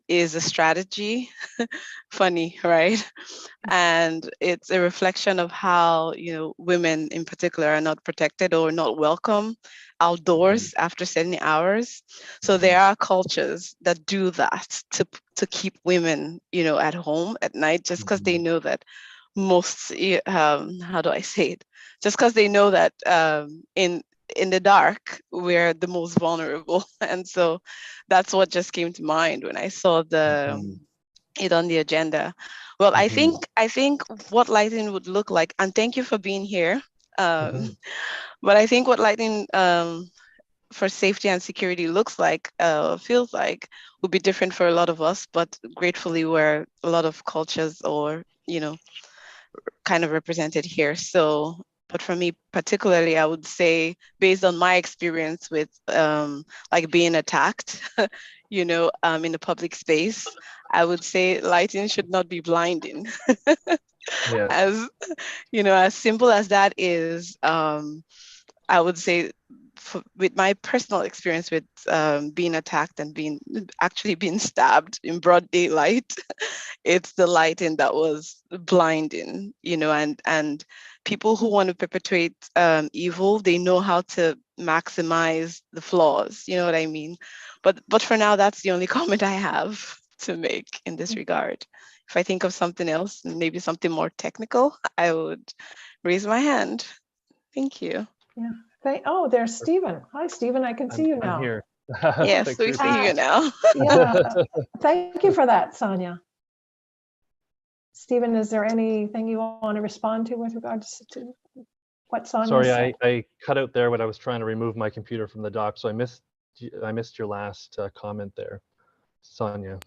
is a strategy. Funny, right? And it's a reflection of how, women in particular are not protected or not welcome outdoors after certain hours. So there are cultures that do that to keep women, at home at night, just because they know that most, how do I say it? Just because they know that in the dark, we're the most vulnerable. And so that's what just came to mind when I saw it on the agenda. Well, I think what lighting would look like, and thank you for being here. But I think what lighting for safety and security looks like, feels like, would be different for a lot of us, but gratefully we're a lot of cultures or, kind of represented here. So, but for me particularly, I would say, based on my experience with like being attacked, in a public space, I would say lighting should not be blinding. Yeah. As simple as that is, I would say, with my personal experience with being attacked and being stabbed in broad daylight, it's the lighting that was blinding, and people who want to perpetrate evil, they know how to maximize the flaws, you know what I mean? But for now, that's the only comment I have to make in this regard. If I think of something else, maybe something more technical, I would raise my hand. Thank you. Yeah. Oh, there's Stephen. Hi, Stephen. I can see you now. I'm here. Yes, we see you now. Yeah. Thank you for that, Sonia. Stephen, is there anything you want to respond to with regards to what Sonia Sorry, said? I cut out there when I was trying to remove my computer from the dock, so I missed your last comment there, Sonia.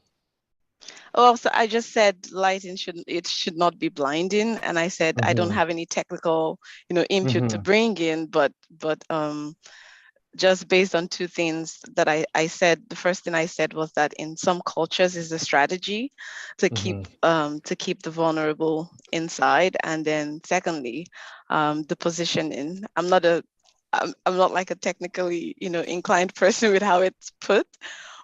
Oh, so I just said lighting should not be blinding, and I said I don't have any technical, input to bring in, but just based on two things that I said. The first thing I said was that in some cultures is a strategy to keep the vulnerable inside, and then secondly, the positioning. I'm not like a technically inclined person with how it's put,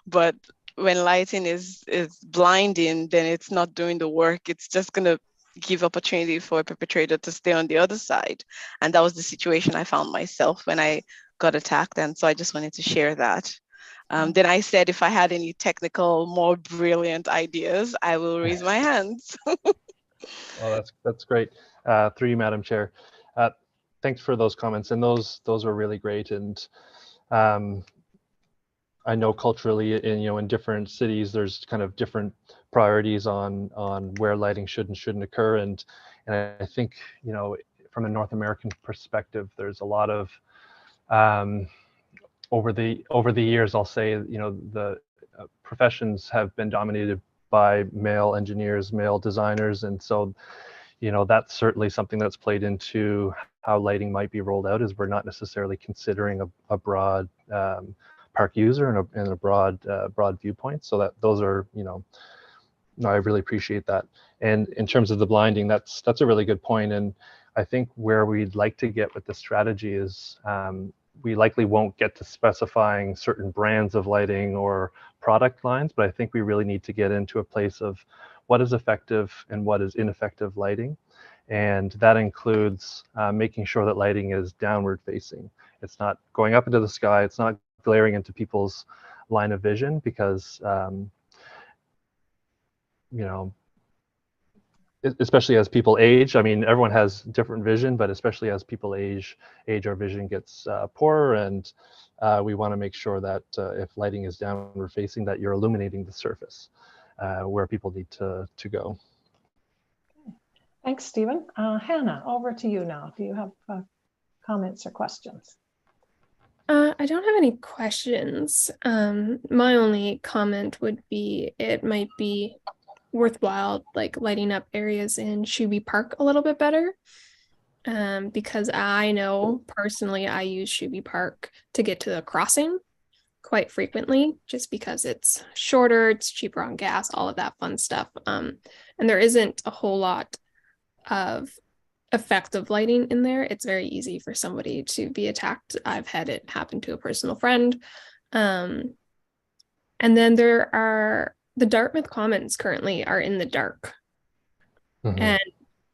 but when lighting is blinding, then it's not doing the work. It's just gonna give opportunity for a perpetrator to stay on the other side. And that was the situation I found myself when I got attacked. And so I just wanted to share that. Then I said, if I had any technical, more brilliant ideas, I will raise my hands. Oh, that's great. Through you, Madam Chair. Thanks for those comments. And those were really great. And I know culturally in different cities, there's kind of different priorities on where lighting should and shouldn't occur. And I think, from a North American perspective, there's a lot of, over the years, I'll say, the professions have been dominated by male engineers, male designers. And so, that's certainly something that's played into how lighting might be rolled out, is we're not necessarily considering a broad park user and a broad viewpoint. So that those are, I really appreciate that. And in terms of the blinding, that's a really good point. And I think where we'd like to get with the strategy is we likely won't get to specifying certain brands of lighting or product lines, but I think we really need to get into a place of what is effective and what is ineffective lighting. And that includes making sure that lighting is downward facing. It's not going up into the sky. It's not glaring into people's line of vision because, you know, especially as people age. I mean, everyone has different vision, but especially as people age, our vision gets poorer, and we want to make sure that if lighting is downward facing, that you're illuminating the surface where people need to go. Thanks, Stephen. Hannah, over to you now. Do you have comments or questions? I don't have any questions. My only comment would be it might be worthwhile like lighting up areas in Shuby Park a little bit better. Because I know personally I use Shuby Park to get to the crossing quite frequently just because it's shorter, it's cheaper on gas, all of that fun stuff. And there isn't a whole lot of effective lighting in there. It's very easy for somebody to be attacked. I've had it happen to a personal friend. And then there are the Dartmouth Commons currently are in the dark. Mm-hmm. And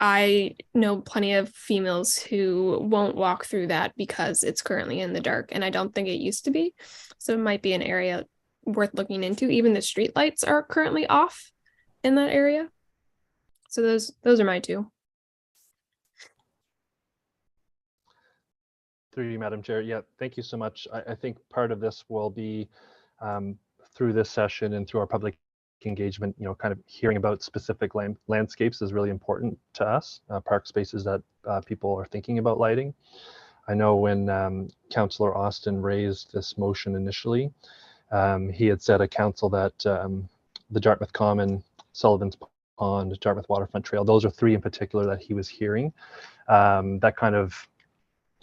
I know plenty of females who won't walk through that because it's currently in the dark, and I don't think it used to be. So it might be an area worth looking into. Even the street lights are currently off in that area. So those are my two. Through you, Madam Chair. Yeah, thank you so much. I think part of this will be through this session and through our public engagement, you know, kind of hearing about specific landscapes is really important to us, park spaces that people are thinking about lighting. I know when Councillor Austin raised this motion initially, he had said at council that the Dartmouth Common, Sullivan's Pond, Dartmouth Waterfront Trail, those are three in particular that he was hearing. That kind of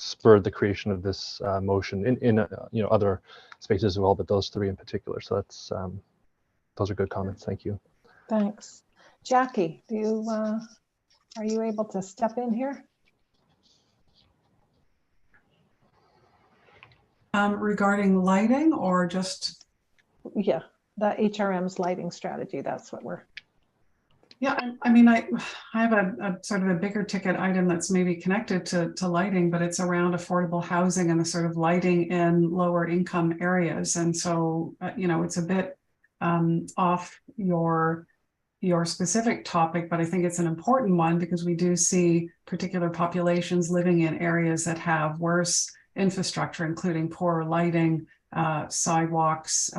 spurred the creation of this motion in you know, other spaces as well, but those three in particular. So that's those are good comments. Thank you. Thanks. Jackie, do you are you able to step in here? Regarding lighting or just? Yeah, the HRM's lighting strategy. That's what we're. Yeah, I mean, I have a sort of a bigger ticket item that's maybe connected to lighting, but it's around affordable housing and the sort of lighting in lower income areas. And so, you know, it's a bit off your specific topic, but I think it's an important one because we do see particular populations living in areas that have worse infrastructure, including poor lighting, sidewalks,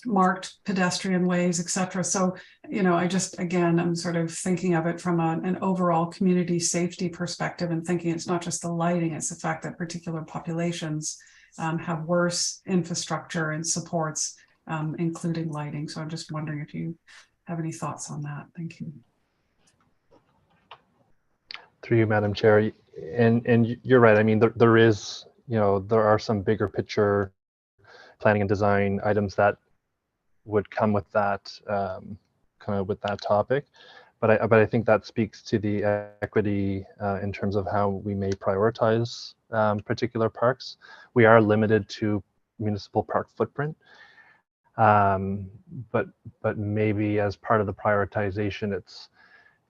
marked pedestrian ways, etc. So, you know, I'm sort of thinking of it from an overall community safety perspective and thinking it's not just the lighting, it's the fact that particular populations have worse infrastructure and supports, including lighting. So I'm just wondering if you have any thoughts on that. Thank you. Through you, Madam Chair. And you're right. I mean, there is, you know, there are some bigger picture planning and design items that would come with that kind of with that topic, but I think that speaks to the equity in terms of how we may prioritize particular parks. We are limited to municipal park footprint, but maybe as part of the prioritization,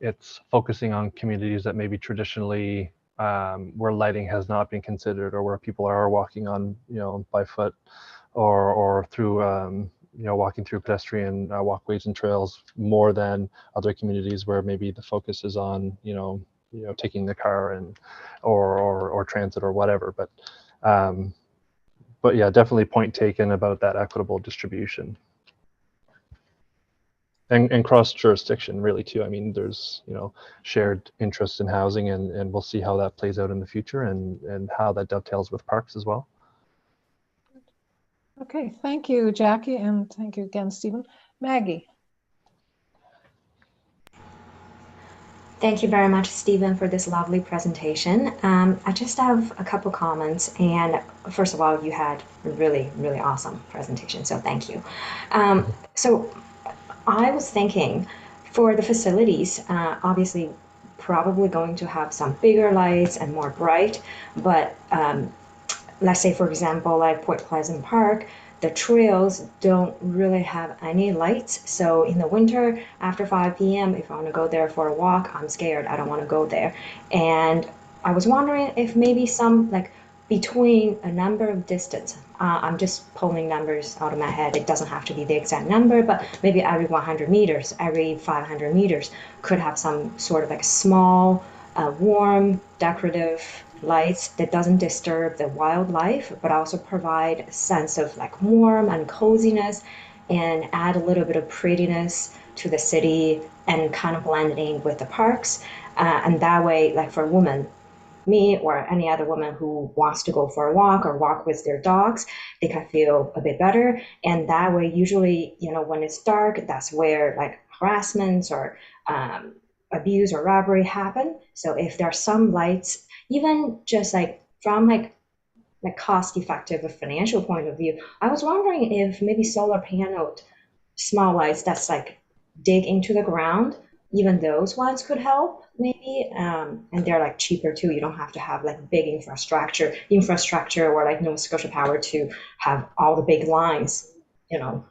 it's focusing on communities that maybe traditionally where lighting has not been considered, or where people are walking on, you know, by foot or through you know, walking through pedestrian walkways and trails more than other communities where maybe the focus is on, you know, taking the car and or transit or whatever. But yeah, definitely point taken about that equitable distribution and cross jurisdiction really too. I mean, there's, you know, shared interest in housing, and we'll see how that plays out in the future and how that dovetails with parks as well. Okay, thank you, Jackie, and thank you again, Stephen. Maggie. Thank you very much, Stephen, for this lovely presentation. I just have a couple comments. And first of all, you had a really, really awesome presentation, so thank you. So I was thinking for the facilities, obviously probably going to have some bigger lights and more bright, but let's say, for example, like Point Pleasant Park, the trails don't really have any lights. So in the winter, after 5 p.m., if I want to go there for a walk, I'm scared. I don't want to go there. And I was wondering if maybe some like between a number of distance, I'm just pulling numbers out of my head. It doesn't have to be the exact number, but maybe every 100 meters, every 500 meters could have some sort of like small, warm, decorative lights that doesn't disturb the wildlife, but also provide a sense of like warm and coziness and add a little bit of prettiness to the city and kind of blend in with the parks. And that way, like for women, me or any other woman who wants to go for a walk or walk with their dogs, they can feel a bit better. And that way, usually, you know, when it's dark, that's where like harassments or abuse or robbery happen. So if there are some lights, even just like from like cost effective a financial point of view, I was wondering if maybe solar paneled small lights that's like dig into the ground, even those ones could help maybe, and they're like cheaper too. You don't have to have like big infrastructure or like Nova Scotia Power to have all the big lines, you know,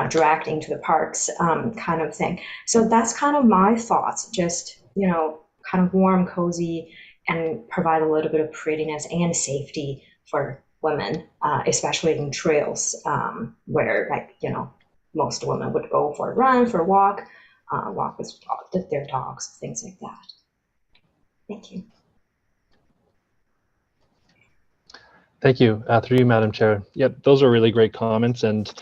dragged into the parks, kind of thing. So that's kind of my thoughts, just, you know, kind of warm, cozy, and provide a little bit of prettiness and safety for women, especially in trails, where like, you know, most women would go for a run, for a walk with their dogs, things like that. Thank you. Thank you. Through you, Madam Chair. Yeah, those are really great comments. And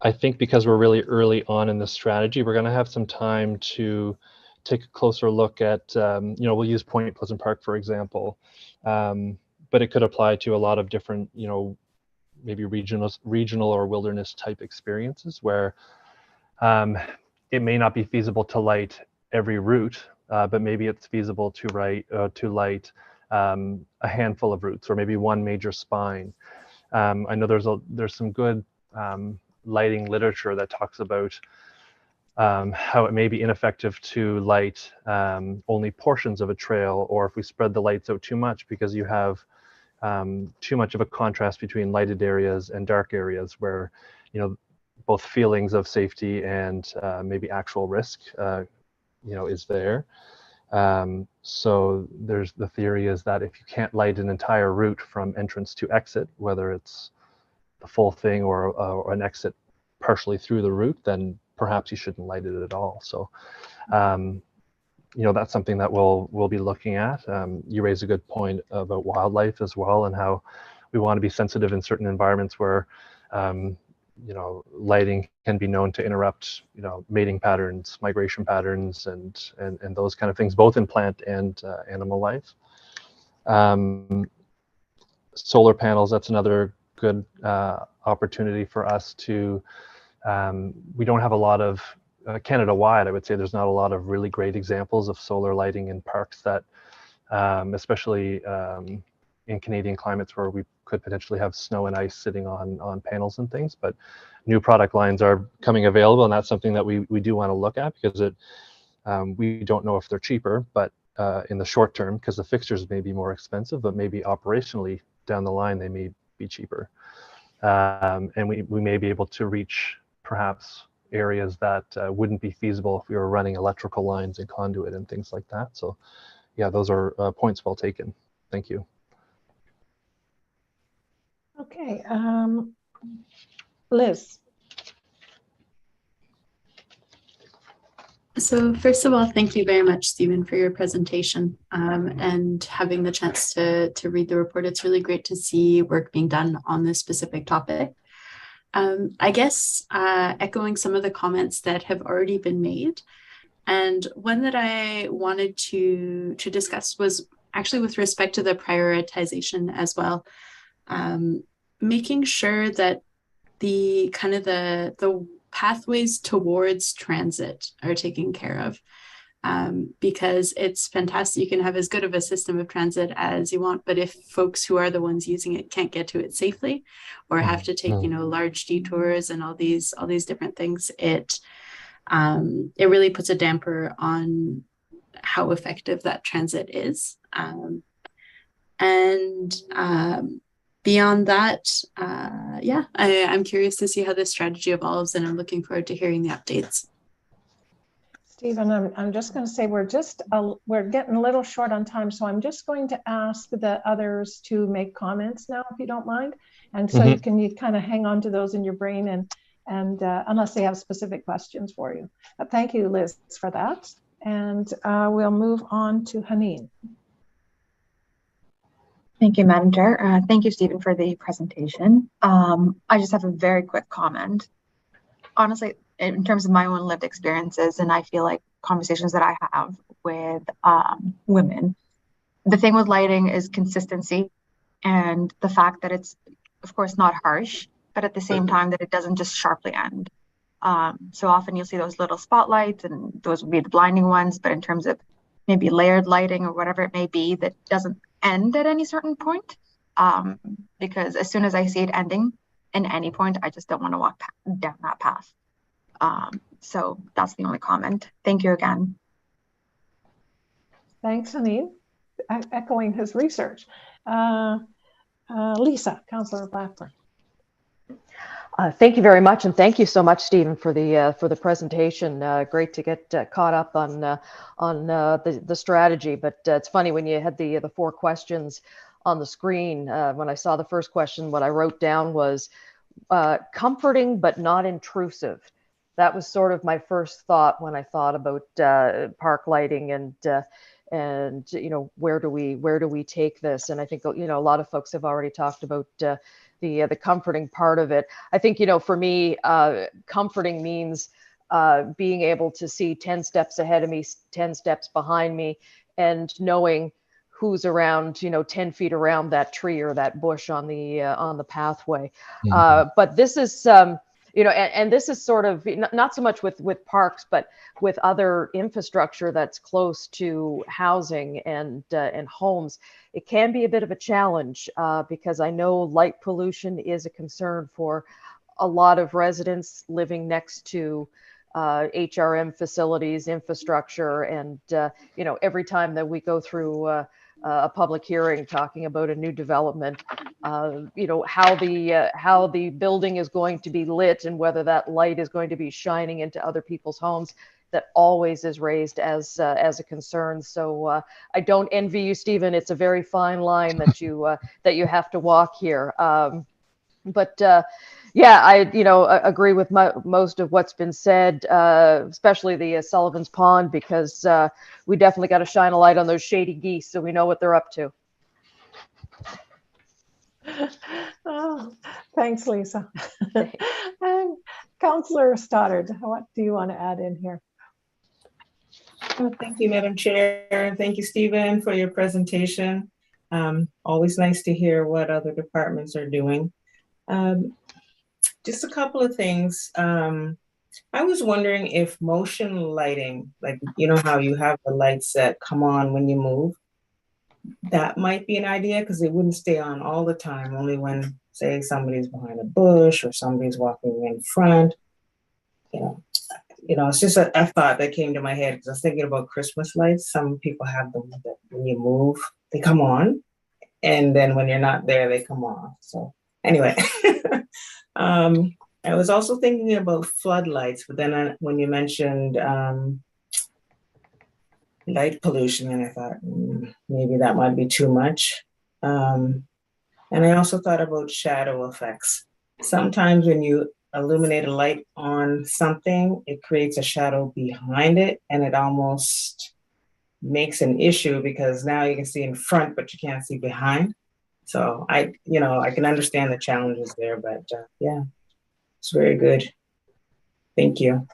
I think because we're really early on in the strategy, we're going to have some time to take a closer look at, you know, we'll use Point Pleasant Park, for example, but it could apply to a lot of different, you know, maybe regional or wilderness type experiences where it may not be feasible to light every route, but maybe it's feasible to light a handful of routes or maybe one major spine. I know there's some good lighting literature that talks about how it may be ineffective to light only portions of a trail, or if we spread the lights out too much because you have too much of a contrast between lighted areas and dark areas where, you know, both feelings of safety and maybe actual risk, you know, is there. So there's the theory is that if you can't light an entire route from entrance to exit, whether it's the full thing or an exit partially through the route, then perhaps you shouldn't light it at all. So, you know, that's something that we'll be looking at. You raise a good point about wildlife as well, and how we want to be sensitive in certain environments where, you know, lighting can be known to interrupt, you know, mating patterns, migration patterns, and those kind of things, both in plant and animal life. Solar panels, that's another good opportunity for us to, we don't have a lot of, Canada-wide, I would say there's not a lot of really great examples of solar lighting in parks that, especially in Canadian climates where we could potentially have snow and ice sitting on panels and things, but new product lines are coming available, and that's something that we do want to look at because it, we don't know if they're cheaper, but in the short term, because the fixtures may be more expensive, but maybe operationally down the line they may be cheaper. And we may be able to reach perhaps areas that wouldn't be feasible if we were running electrical lines and conduit and things like that. So yeah, those are points well taken. Thank you. Okay, Liz. So first of all, thank you very much, Stephen, for your presentation and having the chance to read the report. It's really great to see work being done on this specific topic. I guess echoing some of the comments that have already been made, and one that I wanted to discuss was actually with respect to the prioritization as well, making sure that the kind of the pathways towards transit are taken care of, because it's fantastic. You can have as good of a system of transit as you want, but if folks who are the ones using it can't get to it safely or have to take, you know, large detours and all these different things, it really puts a damper on how effective that transit is. Beyond that, yeah, I'm curious to see how this strategy evolves, and I'm looking forward to hearing the updates. Stephen, I'm just going to say we're getting a little short on time, so I'm just going to ask the others to make comments now, if you don't mind. And so you kind of hang on to those in your brain, and unless they have specific questions for you. But thank you, Liz, for that. And we'll move on to Haneen. Thank you, Madam Chair. Thank you, Stephen, for the presentation. I just have a very quick comment. Honestly, in terms of my own lived experiences, and I feel like conversations that I have with women, the thing with lighting is consistency, and the fact that it's, of course, not harsh, but at the same time that it doesn't just sharply end. So often you'll see those little spotlights, and those would be the blinding ones, but in terms of maybe layered lighting or whatever it may be, that doesn't end at any certain point, because as soon as I see it ending in any point, I just don't want to walk down that path. So that's the only comment. Thank you again. Thanks, Haneen. Echoing his research. Lisa, Councillor Blackburn. Thank you very much, and thank you so much, Stephen, for the presentation. Great to get caught up on the strategy. But it's funny when you had the 4 questions on the screen. When I saw the first question, what I wrote down was comforting but not intrusive. That was sort of my first thought when I thought about park lighting and you know, where do we take this? And I think, you know, a lot of folks have already talked about the comforting part of it. I think, you know, for me, comforting means being able to see 10 steps ahead of me, 10 steps behind me, and knowing who's around, you know, 10 feet around that tree or that bush on the pathway. But this is, you know, and this is sort of not so much with parks, but with other infrastructure that's close to housing and homes. It can be a bit of a challenge because I know light pollution is a concern for a lot of residents living next to HRM facilities, infrastructure, and you know, every time that we go through a public hearing talking about a new development, you know, how the building is going to be lit and whether that light is going to be shining into other people's homes, that always is raised as a concern. So I don't envy you, Stephen. It's a very fine line that you have to walk here. But yeah, I agree with most of what's been said, especially the Sullivan's Pond, because we definitely got to shine a light on those shady geese so we know what they're up to. Oh, thanks, Lisa. And Councillor Stoddard, what do you want to add in here? Well, thank you, Madam Chair. Thank you, Stephen, for your presentation. Always nice to hear what other departments are doing. Just a couple of things. I was wondering if motion lighting, like, you know how you have the lights that come on when you move, that might be an idea, because they wouldn't stay on all the time, only when, say, somebody's behind a bush or somebody's walking in front. You know, it's just a thought that came to my head because I was thinking about Christmas lights. Some people have them that when you move, they come on, and then when you're not there, they come off. So anyway. I was also thinking about floodlights, but then when you mentioned light pollution, and I thought maybe that might be too much. And I also thought about shadow effects. Sometimes when you illuminate a light on something, it creates a shadow behind it, and it almost makes an issue because now you can see in front, but you can't see behind. So I can understand the challenges there, but yeah, it's very good. Thank you.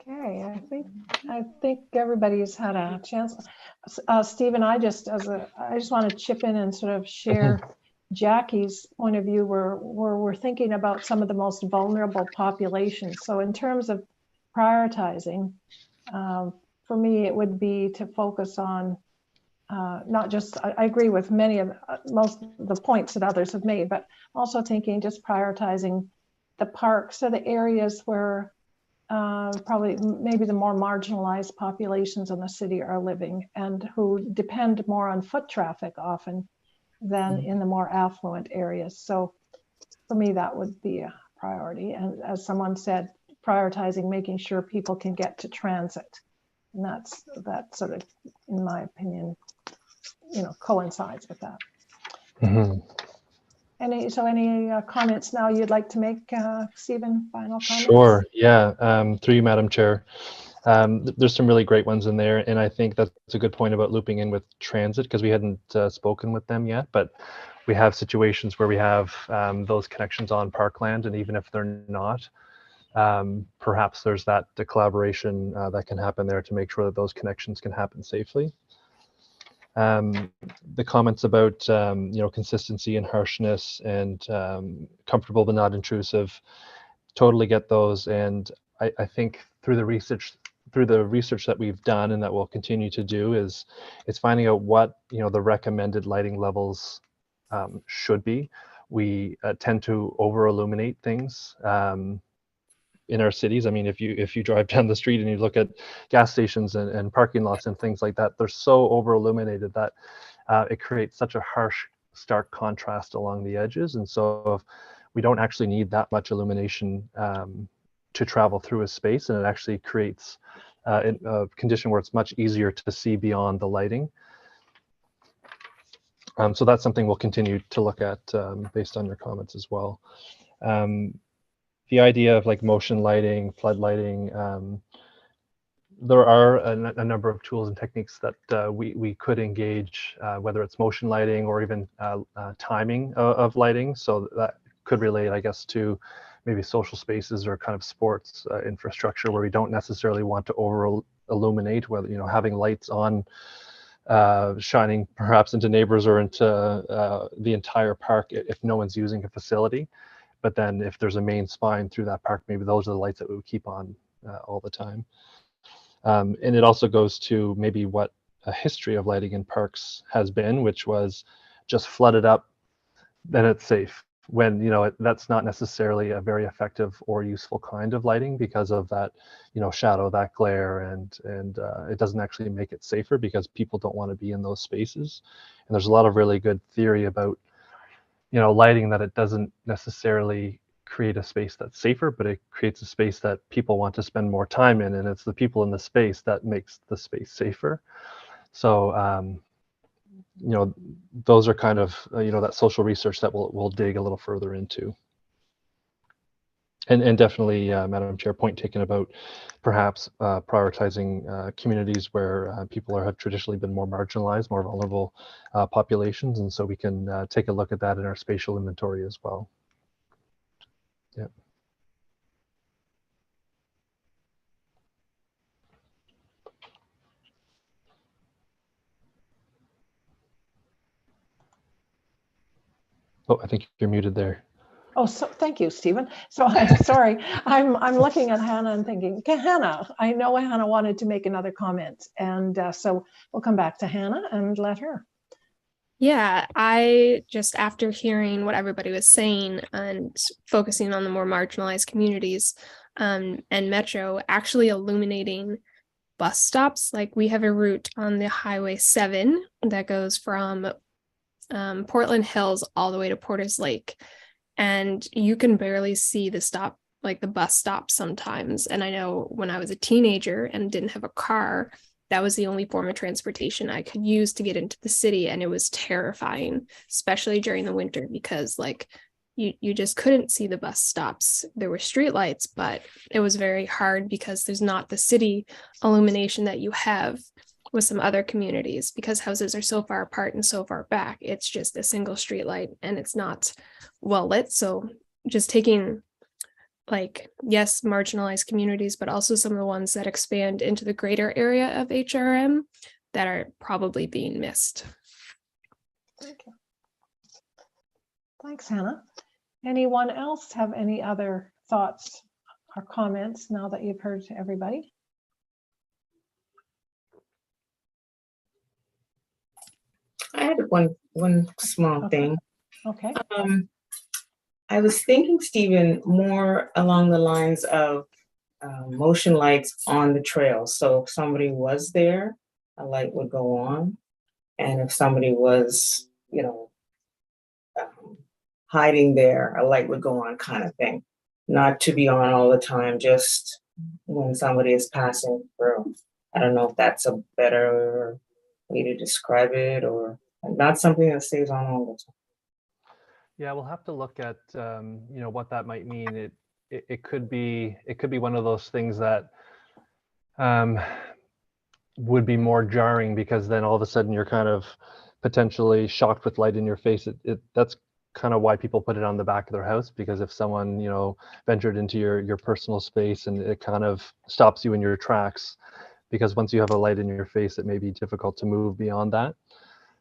Okay, I think everybody's had a chance. Stephen, I just want to chip in and sort of share Jackie's point of view. We're thinking about some of the most vulnerable populations. So in terms of prioritizing, for me, it would be to focus on not just, I agree with most of the points that others have made, but also thinking just prioritizing the parks or the areas where probably maybe the more marginalized populations in the city are living and who depend more on foot traffic often than in the more affluent areas. So for me, that would be priority. And as someone said, prioritizing making sure people can get to transit. And that sort of, in my opinion, coincides with that. Mm-hmm. Any comments now you'd like to make, Stephen? Final comments? Sure. Yeah. Through you, Madam Chair. There's some really great ones in there, and I think that's a good point about looping in with transit, because we hadn't spoken with them yet, but we have situations where we have those connections on parkland, and even if they're not, perhaps there's the collaboration that can happen there to make sure that those connections can happen safely. The comments about consistency and harshness and comfortable but not intrusive, totally get those. And I think through the research that we've done and that we'll continue to do is finding out what the recommended lighting levels should be. We tend to over illuminate things in our cities. I mean, if you drive down the street and you look at gas stations and parking lots and things like that, they're so over illuminated that it creates such a harsh, stark contrast along the edges. And so we don't actually need that much illumination to travel through a space, and it actually creates a condition where it's much easier to see beyond the lighting. So that's something we'll continue to look at based on your comments as well. The idea of like motion lighting, flood lighting, there are a number of tools and techniques that we could engage, whether it's motion lighting or even timing of lighting. So that could relate, I guess, to maybe social spaces or kind of sports infrastructure where we don't necessarily want to over illuminate, whether having lights on shining perhaps into neighbors or into the entire park if no one's using a facility. But then if there's a main spine through that park, maybe those are the lights that we would keep on all the time. And it also goes to maybe what a history of lighting in parks has been, which was just flood it up, then it's safe. When that's not necessarily a very effective or useful kind of lighting because of that shadow, that glare, and it doesn't actually make it safer because people don't want to be in those spaces. And there's a lot of really good theory about lighting, that it doesn't necessarily create a space that's safer, but it creates a space that people want to spend more time in, and it's the people in the space that makes the space safer. So those are kind of that social research that we'll dig a little further into. And definitely, Madam Chair, point taken about perhaps prioritizing communities where people have traditionally been more marginalized, more vulnerable populations, and so we can take a look at that in our spatial inventory as well. Yeah. Oh, I think you're muted there. Oh, so thank you, Stephen. So I'm sorry, I'm looking at Hannah and thinking, okay, Hannah, I know Hannah wanted to make another comment, and so we'll come back to Hannah and let her. Yeah, I just, after hearing what everybody was saying and focusing on the more marginalized communities and Metro, actually illuminating bus stops. Like we have a route on the Highway 7 that goes from Portland Hills all the way to Porter's Lake. And you can barely see the stop, like the bus stop sometimes. And I know when I was a teenager and didn't have a car, that was the only form of transportation I could use to get into the city. And it was terrifying, especially during the winter, because like you just couldn't see the bus stops. There were streetlights, but it was very hard because there's not the city illumination that you have with some other communities, because houses are so far apart and so far back. It's just a single streetlight and it's not well lit. So just taking, like, yes, marginalized communities, but also some of the ones that expand into the greater area of HRM that are probably being missed. Okay. Thanks, Hannah. Anyone else have any other thoughts or comments now that you've heard everybody? I had one small thing. Okay. I was thinking, Stephen, more along the lines of motion lights on the trail. So if somebody was there, a light would go on. And if somebody was, hiding there, a light would go on, kind of thing. not to be on all the time, just when somebody is passing through. I don't know if that's a better way to describe it, or not something that stays on all the time. Yeah, we'll have to look at what that might mean. It could be one of those things that would be more jarring, because then all of a sudden you're kind of potentially shocked with light in your face. That's kind of why people put it on the back of their house, because if someone ventured into your personal space, and it kind of stops you in your tracks, because once you have a light in your face, it may be difficult to move beyond that.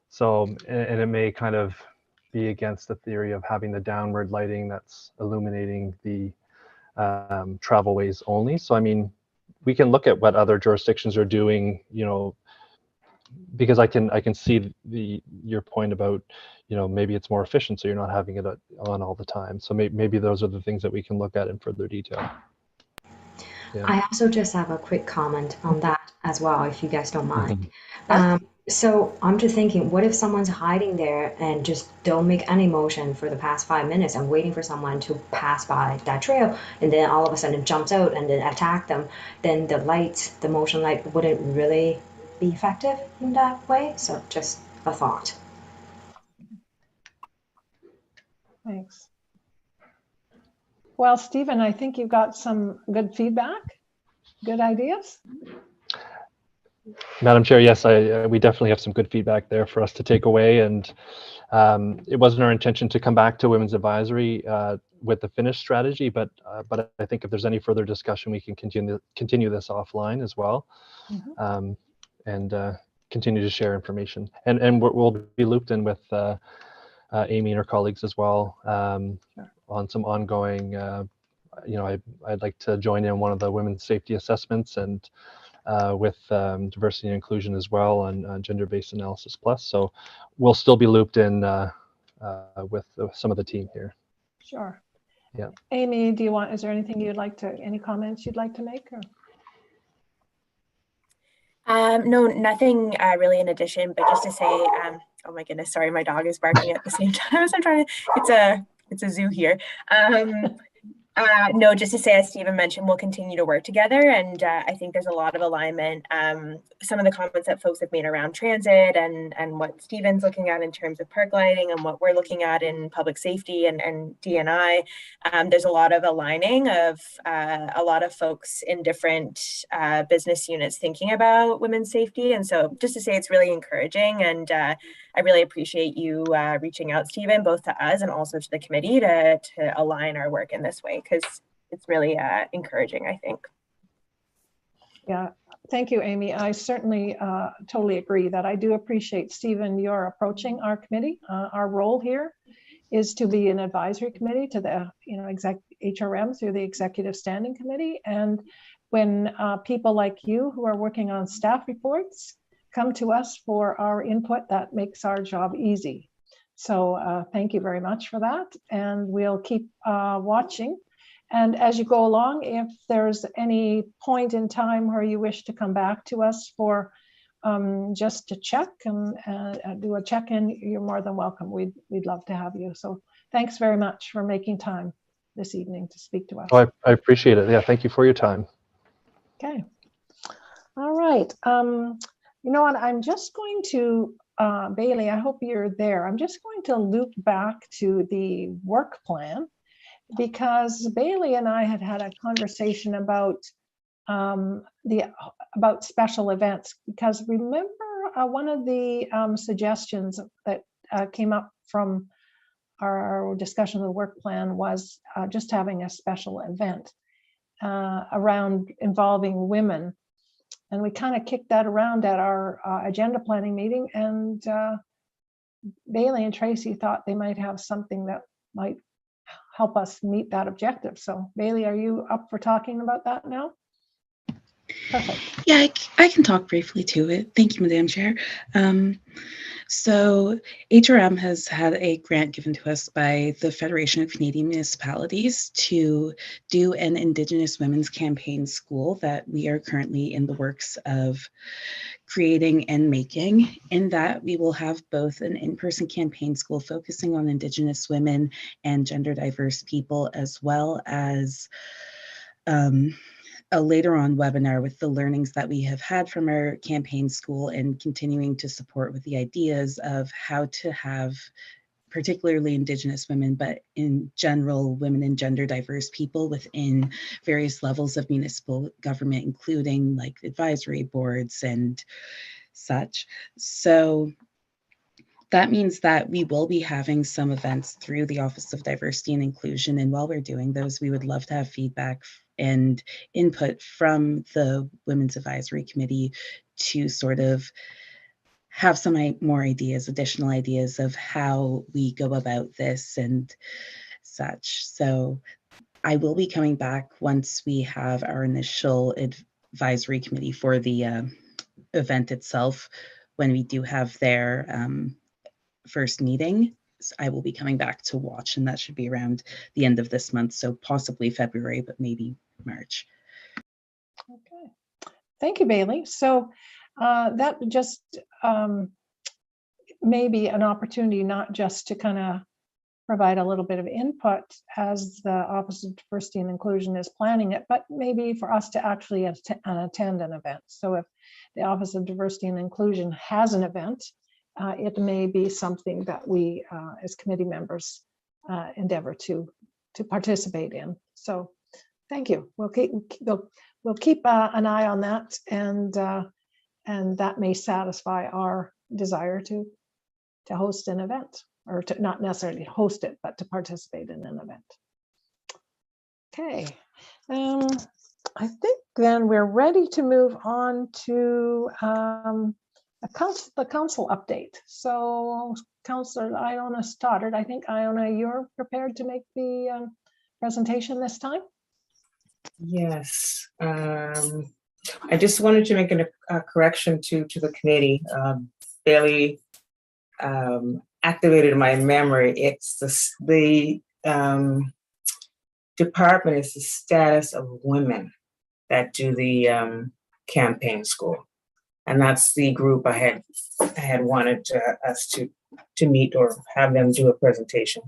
So, and it may kind of be against the theory of having the downward lighting that's illuminating the travel ways only. So I mean, we can look at what other jurisdictions are doing, because I can see your point about, maybe it's more efficient, so you're not having it on all the time. So maybe those are the things that we can look at in further detail. Yeah. I also just have a quick comment on that as well, if you guys don't mind. Sure. So I'm just thinking, what if someone's hiding there and just don't make any motion for the past 5 minutes and waiting for someone to pass by that trail, and then all of a sudden jumps out and then attack them? Then the motion light wouldn't really be effective in that way. So just a thought. Thanks. Well, Stephen, I think you've got some good feedback, good ideas. Madam Chair, yes, we definitely have some good feedback there for us to take away. And it wasn't our intention to come back to Women's Advisory with the finished strategy, but I think if there's any further discussion, we can continue this offline as well, and continue to share information. And we'll be looped in with Amy and her colleagues as well on some ongoing. I'd like to join in one of the women's safety assessments, and with diversity and inclusion as well on gender-based analysis plus. So we'll still be looped in with some of the team here. Sure. Yeah. Amy, is there anything any comments you'd like to make? Or? No, nothing really in addition, but just to say, oh my goodness, sorry, my dog is barking at the same time as I'm trying to, it's a zoo here. No, just to say, as Stephen mentioned, we'll continue to work together, and I think there's a lot of alignment. Some of the comments that folks have made around transit and what Stephen's looking at in terms of park lighting, and what we're looking at in public safety and D&I, there's a lot of aligning of a lot of folks in different business units thinking about women's safety. And so just to say, it's really encouraging, and I really appreciate you reaching out, Stephen, both to us and also to the committee to align our work in this way, because it's really encouraging, I think. Yeah, thank you, Amy. I certainly totally agree that I do appreciate, Stephen, your approaching our committee. Our role here is to be an advisory committee to the HRM through the Executive Standing Committee. And when people like you who are working on staff reports come to us for our input, that makes our job easy. So thank you very much for that. And we'll keep watching. And as you go along, if there's any point in time where you wish to come back to us for just to check and do a check-in, you're more than welcome. We'd love to have you. So thanks very much for making time this evening to speak to us. Oh, I appreciate it. Yeah, thank you for your time. Okay. All right. You know what, I'm just going to, Bailey, I hope you're there. I'm just going to loop back to the work plan, because Bailey and I had a conversation about about special events, because remember one of the suggestions that came up from our discussion of the work plan was just having a special event around involving women. And we kind of kicked that around at our agenda planning meeting, and Bailey and Tracy thought they might have something that might help us meet that objective. So Bailey, are you up for talking about that now? Perfect. Yeah, I can talk briefly to it. Thank you, Madam Chair. So HRM has had a grant given to us by the Federation of Canadian Municipalities to do an Indigenous Women's Campaign School that we are currently in the works of creating and making. In that, we will have both an in-person campaign school focusing on Indigenous women and gender diverse people, as well as a later on webinar with the learnings that we have had from our campaign school and continuing to support with the ideas of how to have particularly Indigenous women, but in general, women and gender diverse people within various levels of municipal government, including like advisory boards and such. So that means that we will be having some events through the Office of Diversity and Inclusion. And while we're doing those, we would love to have feedback and input from the Women's Advisory Committee to sort of have some more ideas, additional ideas of how we go about this and such. So I will be coming back once we have our initial advisory committee for the event itself. When we do have their first meeting, I will be coming back to watch, and that should be around the end of this month. So possibly February, but maybe March. Okay. Thank you, Bailey. So that just may be an opportunity not just to kind of provide a little bit of input as the Office of Diversity and Inclusion is planning it, but maybe for us to actually attend an event. So if the Office of Diversity and Inclusion has an event, it may be something that we as committee members endeavor to participate in. So thank you. We'll keep an eye on that, and that may satisfy our desire to host an event, or to not necessarily host it, but to participate in an event. Okay, I think then we're ready to move on to the council update. So Councillor Iona Stoddard, I think Iona, you're prepared to make the presentation this time? Yes. I just wanted to make a correction to the committee. Bailey activated my memory. It's the department is the status of women that do the campaign school. And that's the group I had wanted us to meet or have them do a presentation.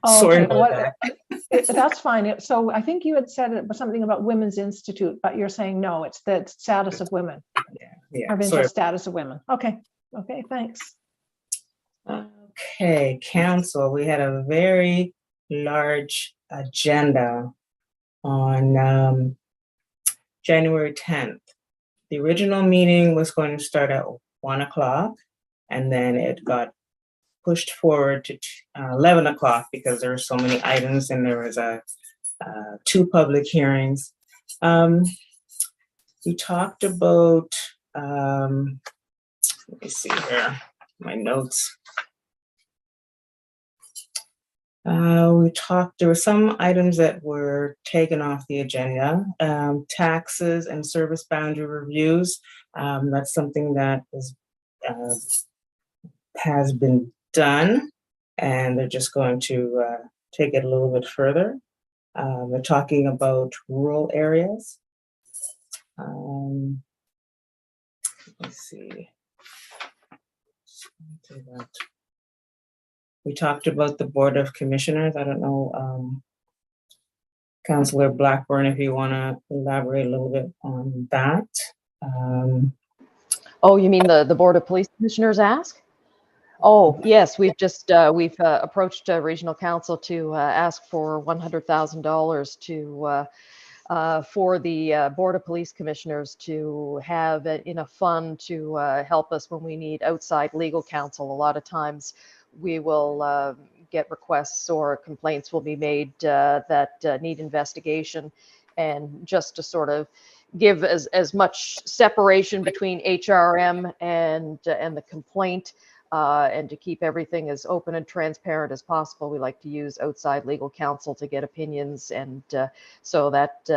Oh, Sorry okay. about that. That's fine. So I think you had said something about Women's Institute, but you're saying no, it's the status of women. Yeah. Provincial status of women. Okay. Okay, thanks. Okay, council, we had a very large agenda on January 10th. The original meeting was going to start at 1 o'clock, and then it got pushed forward to 11 o'clock because there were so many items, and there was 2 public hearings. We talked about, let me see here, my notes. There were some items that were taken off the agenda, taxes and service boundary reviews. That's something that has been done, and they're just going to take it a little bit further. We're talking about rural areas. Let's see. We talked about the Board of Commissioners. I don't know, Councillor Blackburn, if you want to elaborate a little bit on that. Oh, you mean the Board of Police Commissioners ask? Oh, yes, we've just we've approached Regional Council to ask for $100,000 to for the Board of Police Commissioners to have in a fund to help us when we need outside legal counsel. A lot of times we will get requests or complaints will be made that need investigation, and just to sort of give as much separation between HRM and the complaint, and to keep everything as open and transparent as possible, we like to use outside legal counsel to get opinions, and so that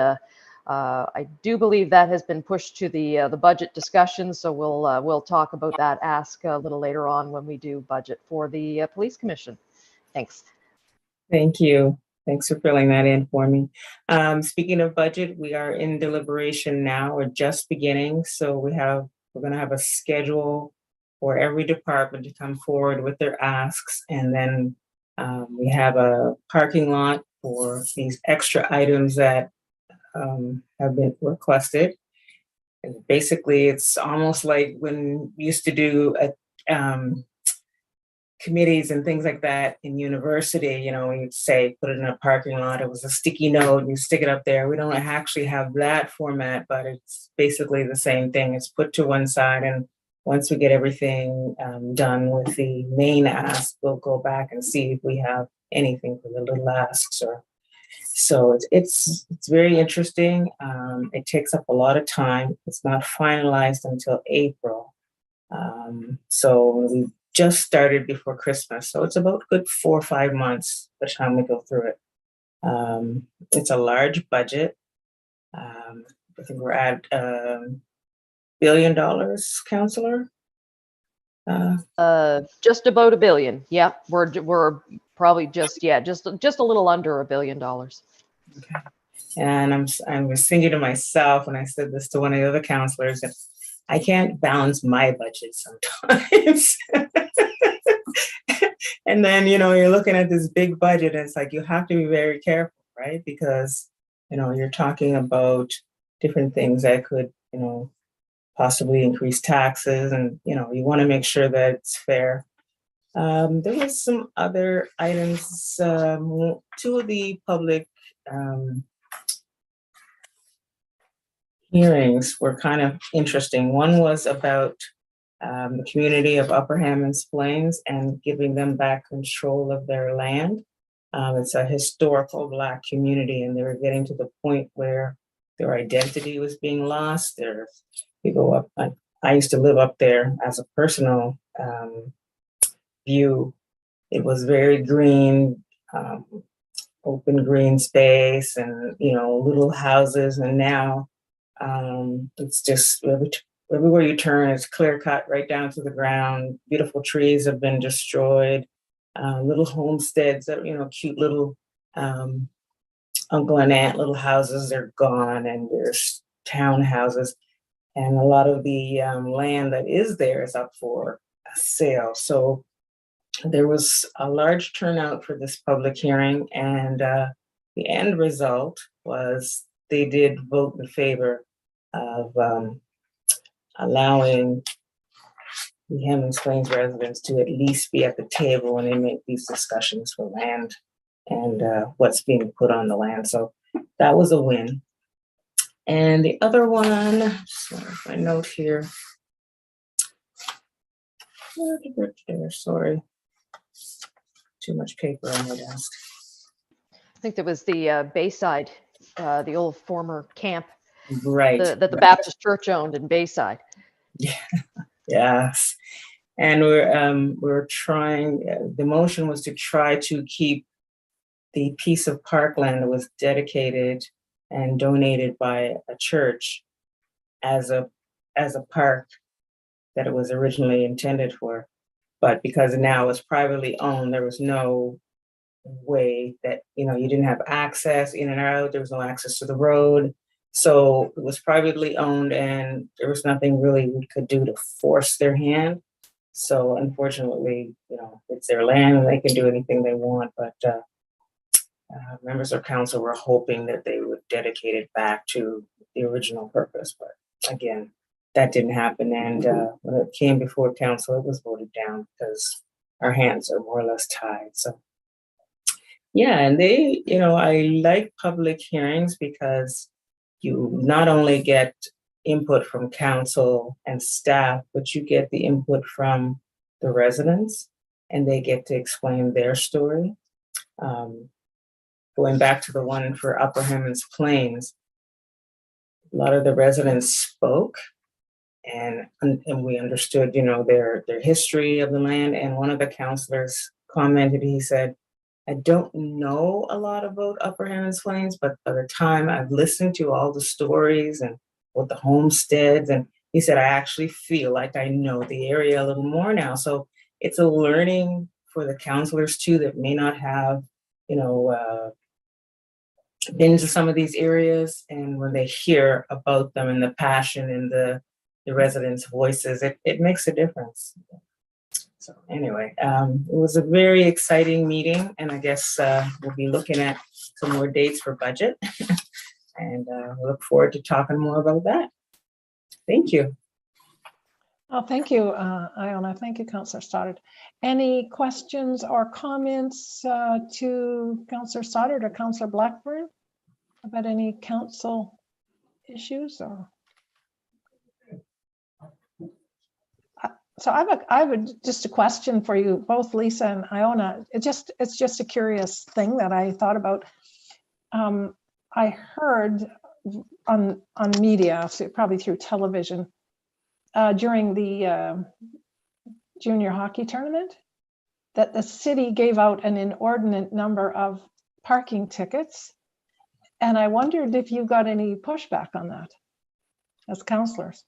I do believe that has been pushed to the budget discussion, so we'll talk about that ask a little later on when we do budget for the police commission. Thanks. Thank you. Thanks for filling that in for me. Speaking of budget, we are in deliberation now. We're just beginning, so we're going to have a schedule for every department to come forward with their asks, and then we have a parking lot for these extra items that have been requested. And basically, it's almost like when we used to do committees and things like that in university, you know, you'd say, put it in a parking lot, it was a sticky note, and you stick it up there. We don't actually have that format, but it's basically the same thing. It's put to one side, and once we get everything done with the main ask, we'll go back and see if we have anything for the little asks. Or so it's very interesting. It takes up a lot of time. It's not finalized until April. So we just started before Christmas. So it's about good 4 or 5 months by the time we go through it. It's a large budget. I think we're at $1 billion, Councillor. Just about $1 billion. Yeah, we're probably just a little under $1 billion. Okay. And I was thinking to myself when I said this to one of the other councillors that I can't balance my budget sometimes. And then, you know, you're looking at this big budget and it's like, you have to be very careful, right? Because, you know, you're talking about different things that could, you know, possibly increase taxes, and, you know, you want to make sure that it's fair. There was some other items, 2 of the public hearings were kind of interesting. One was about the community of Upper Hammonds Plains and giving them back control of their land. It's a historical Black community, and they were getting to the point where their identity was being lost. You go up, I used to live up there as a personal view. It was very green, open green space, and, you know, little houses. And now it's just everywhere you turn, it's clear cut right down to the ground. Beautiful trees have been destroyed. Little homesteads that, you know, cute little uncle and aunt little houses, they're gone, and there's townhouses. And a lot of the land that is there is up for sale. So there was a large turnout for this public hearing, and the end result was they did vote in favor of allowing the Hammonds Plains residents to at least be at the table when they make these discussions for land and what's being put on the land. So that was a win. And the other one, just want to find my note here. Sorry, too much paper on my desk. I think there was the Bayside, the old former camp, right? That the Baptist Church owned in Bayside. Yeah. Yes, and we're trying. The motion was to try to keep the piece of parkland that was dedicated and donated by a church as a park that it was originally intended for. But because now it's privately owned, there was no way that, you know, you didn't have access in and out. There was no access to the road. So it was privately owned, and there was nothing really we could do to force their hand. So unfortunately, you know, it's their land and they can do anything they want. But members of council were hoping that they would dedicate it back to the original purpose. But again, that didn't happen. And when it came before council, it was voted down because our hands are more or less tied. So yeah, and they, you know, I like public hearings because you not only get input from council and staff, but you get the input from the residents, and they get to explain their story. Going back to the one for Upper Hammonds Plains, a lot of the residents spoke, and we understood, you know, their history of the land. And one of the councilors commented, he said, I don't know a lot about Upper Hammonds Plains, but by the time I've listened to all the stories and what the homesteads, and he said, I actually feel like I know the area a little more now. So it's a learning for the counselors too that may not have, been to some of these areas, and when they hear about them and the passion and the residents' voices, it makes a difference. So anyway, it was a very exciting meeting, and I guess we'll be looking at some more dates for budget, and we look forward to talking more about that. Thank you. Oh, thank you, Iona. Thank you, Councillor Stoddard. Any questions or comments to Councillor Stoddard or Councillor Blackburn about any council issues? Or so I would just a question for you both, Lisa and Iona. It's just a curious thing that I thought about. I heard on media, so probably through television, during the junior hockey tournament, that the city gave out an inordinate number of parking tickets. And I wondered if you got any pushback on that as councillors.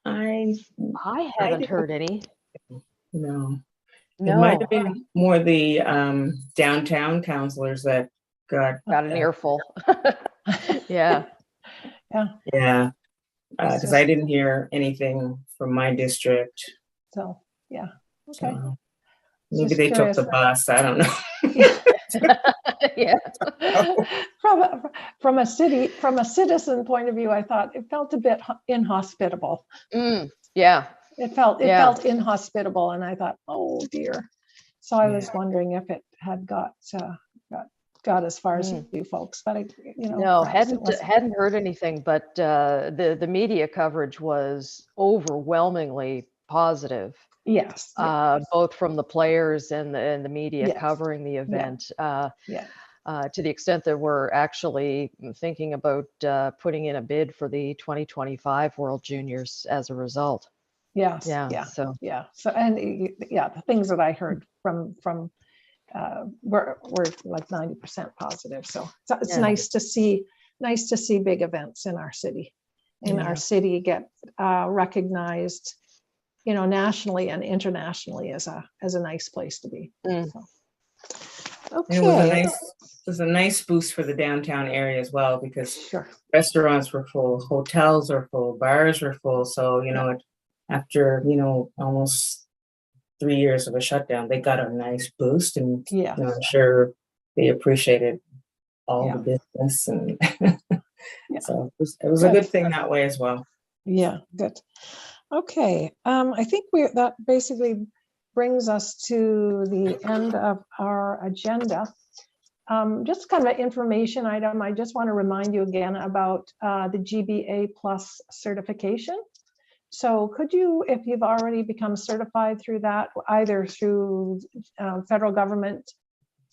I haven't heard any. No. No. It might have been more the downtown councillors that got an earful. Yeah. Yeah. Because I didn't hear anything from my district. So, yeah. Okay. So maybe they took the bus. I don't know. Yeah. From a citizen point of view, I thought it felt a bit inhospitable. Yeah. It felt inhospitable, and I thought, oh dear. So I was wondering if it had got as far as you folks, but no, hadn't heard anything, but the media coverage was overwhelmingly positive. Yes. Both from the players and the media covering the event. To the extent that we're actually thinking about putting in a bid for the 2025 World Juniors as a result. Yes. So and the things that I heard from were like 90% positive. So it's nice to see big events in our city, our city get recognized, nationally and internationally as a nice place to be. So, okay. It was a nice boost for the downtown area as well, because restaurants were full, hotels are full, bars were full. So, after, almost 3 years of a shutdown, they got a nice boost, and I'm sure they appreciated all the business, and so it was a good thing that way as well. Yeah, good. Okay, I think that basically brings us to the end of our agenda. Just kind of an information item. I just want to remind you again about the GBA Plus certification. So could you, if you've already become certified through that, either through federal government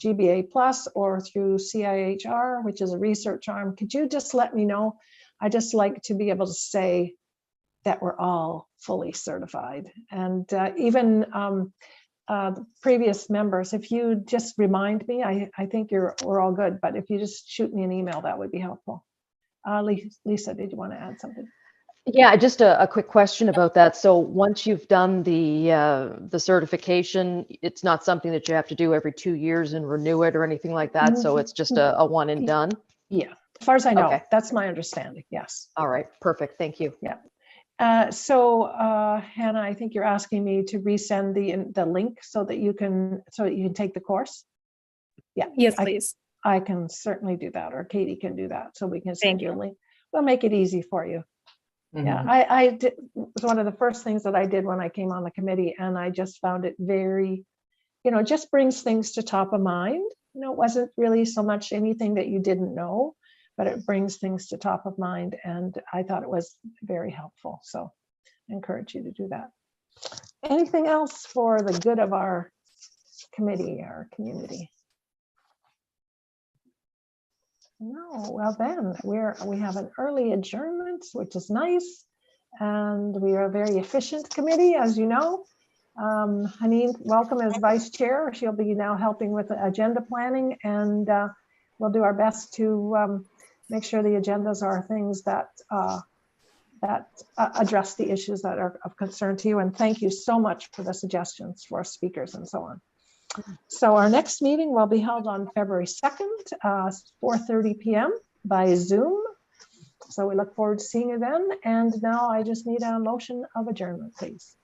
GBA Plus or through CIHR, which is a research arm, could you just let me know? I just like to be able to say that we're all fully certified. And even the previous members, if you just remind me, I think we're all good, but if you just shoot me an email, that would be helpful. Lisa, did you want to add something? Yeah, just a quick question about that. So once you've done the certification, it's not something that you have to do every 2 years and renew it or anything like that. So it's just a one and done. Yeah, as far as I know, that's my understanding. Yes. All right, perfect. Thank you. Yeah. So Hannah, I think you're asking me to resend the link so that you can take the course. Yeah. Yes, please. I can certainly do that, or Katie can do that, so we can send you a link. We'll make it easy for you. Yeah, I did. It was one of the first things that I did when I came on the committee, and I just found it very, just brings things to top of mind. It wasn't really so much anything that you didn't know, but it brings things to top of mind, and I thought it was very helpful. So I encourage you to do that. Anything else for the good of our committee, our community? No, well then, we have an early adjournment, which is nice, and we are a very efficient committee, as you know. Haneen, welcome as vice chair. She'll be now helping with the agenda planning, and we'll do our best to make sure the agendas are things that address the issues that are of concern to you. And thank you so much for the suggestions for speakers and so on. So our next meeting will be held on February 2nd, 4:30 p.m. by Zoom. So we look forward to seeing you then. And now I just need a motion of adjournment, please.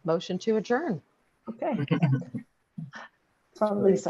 Motion to adjourn. Okay. From Lisa.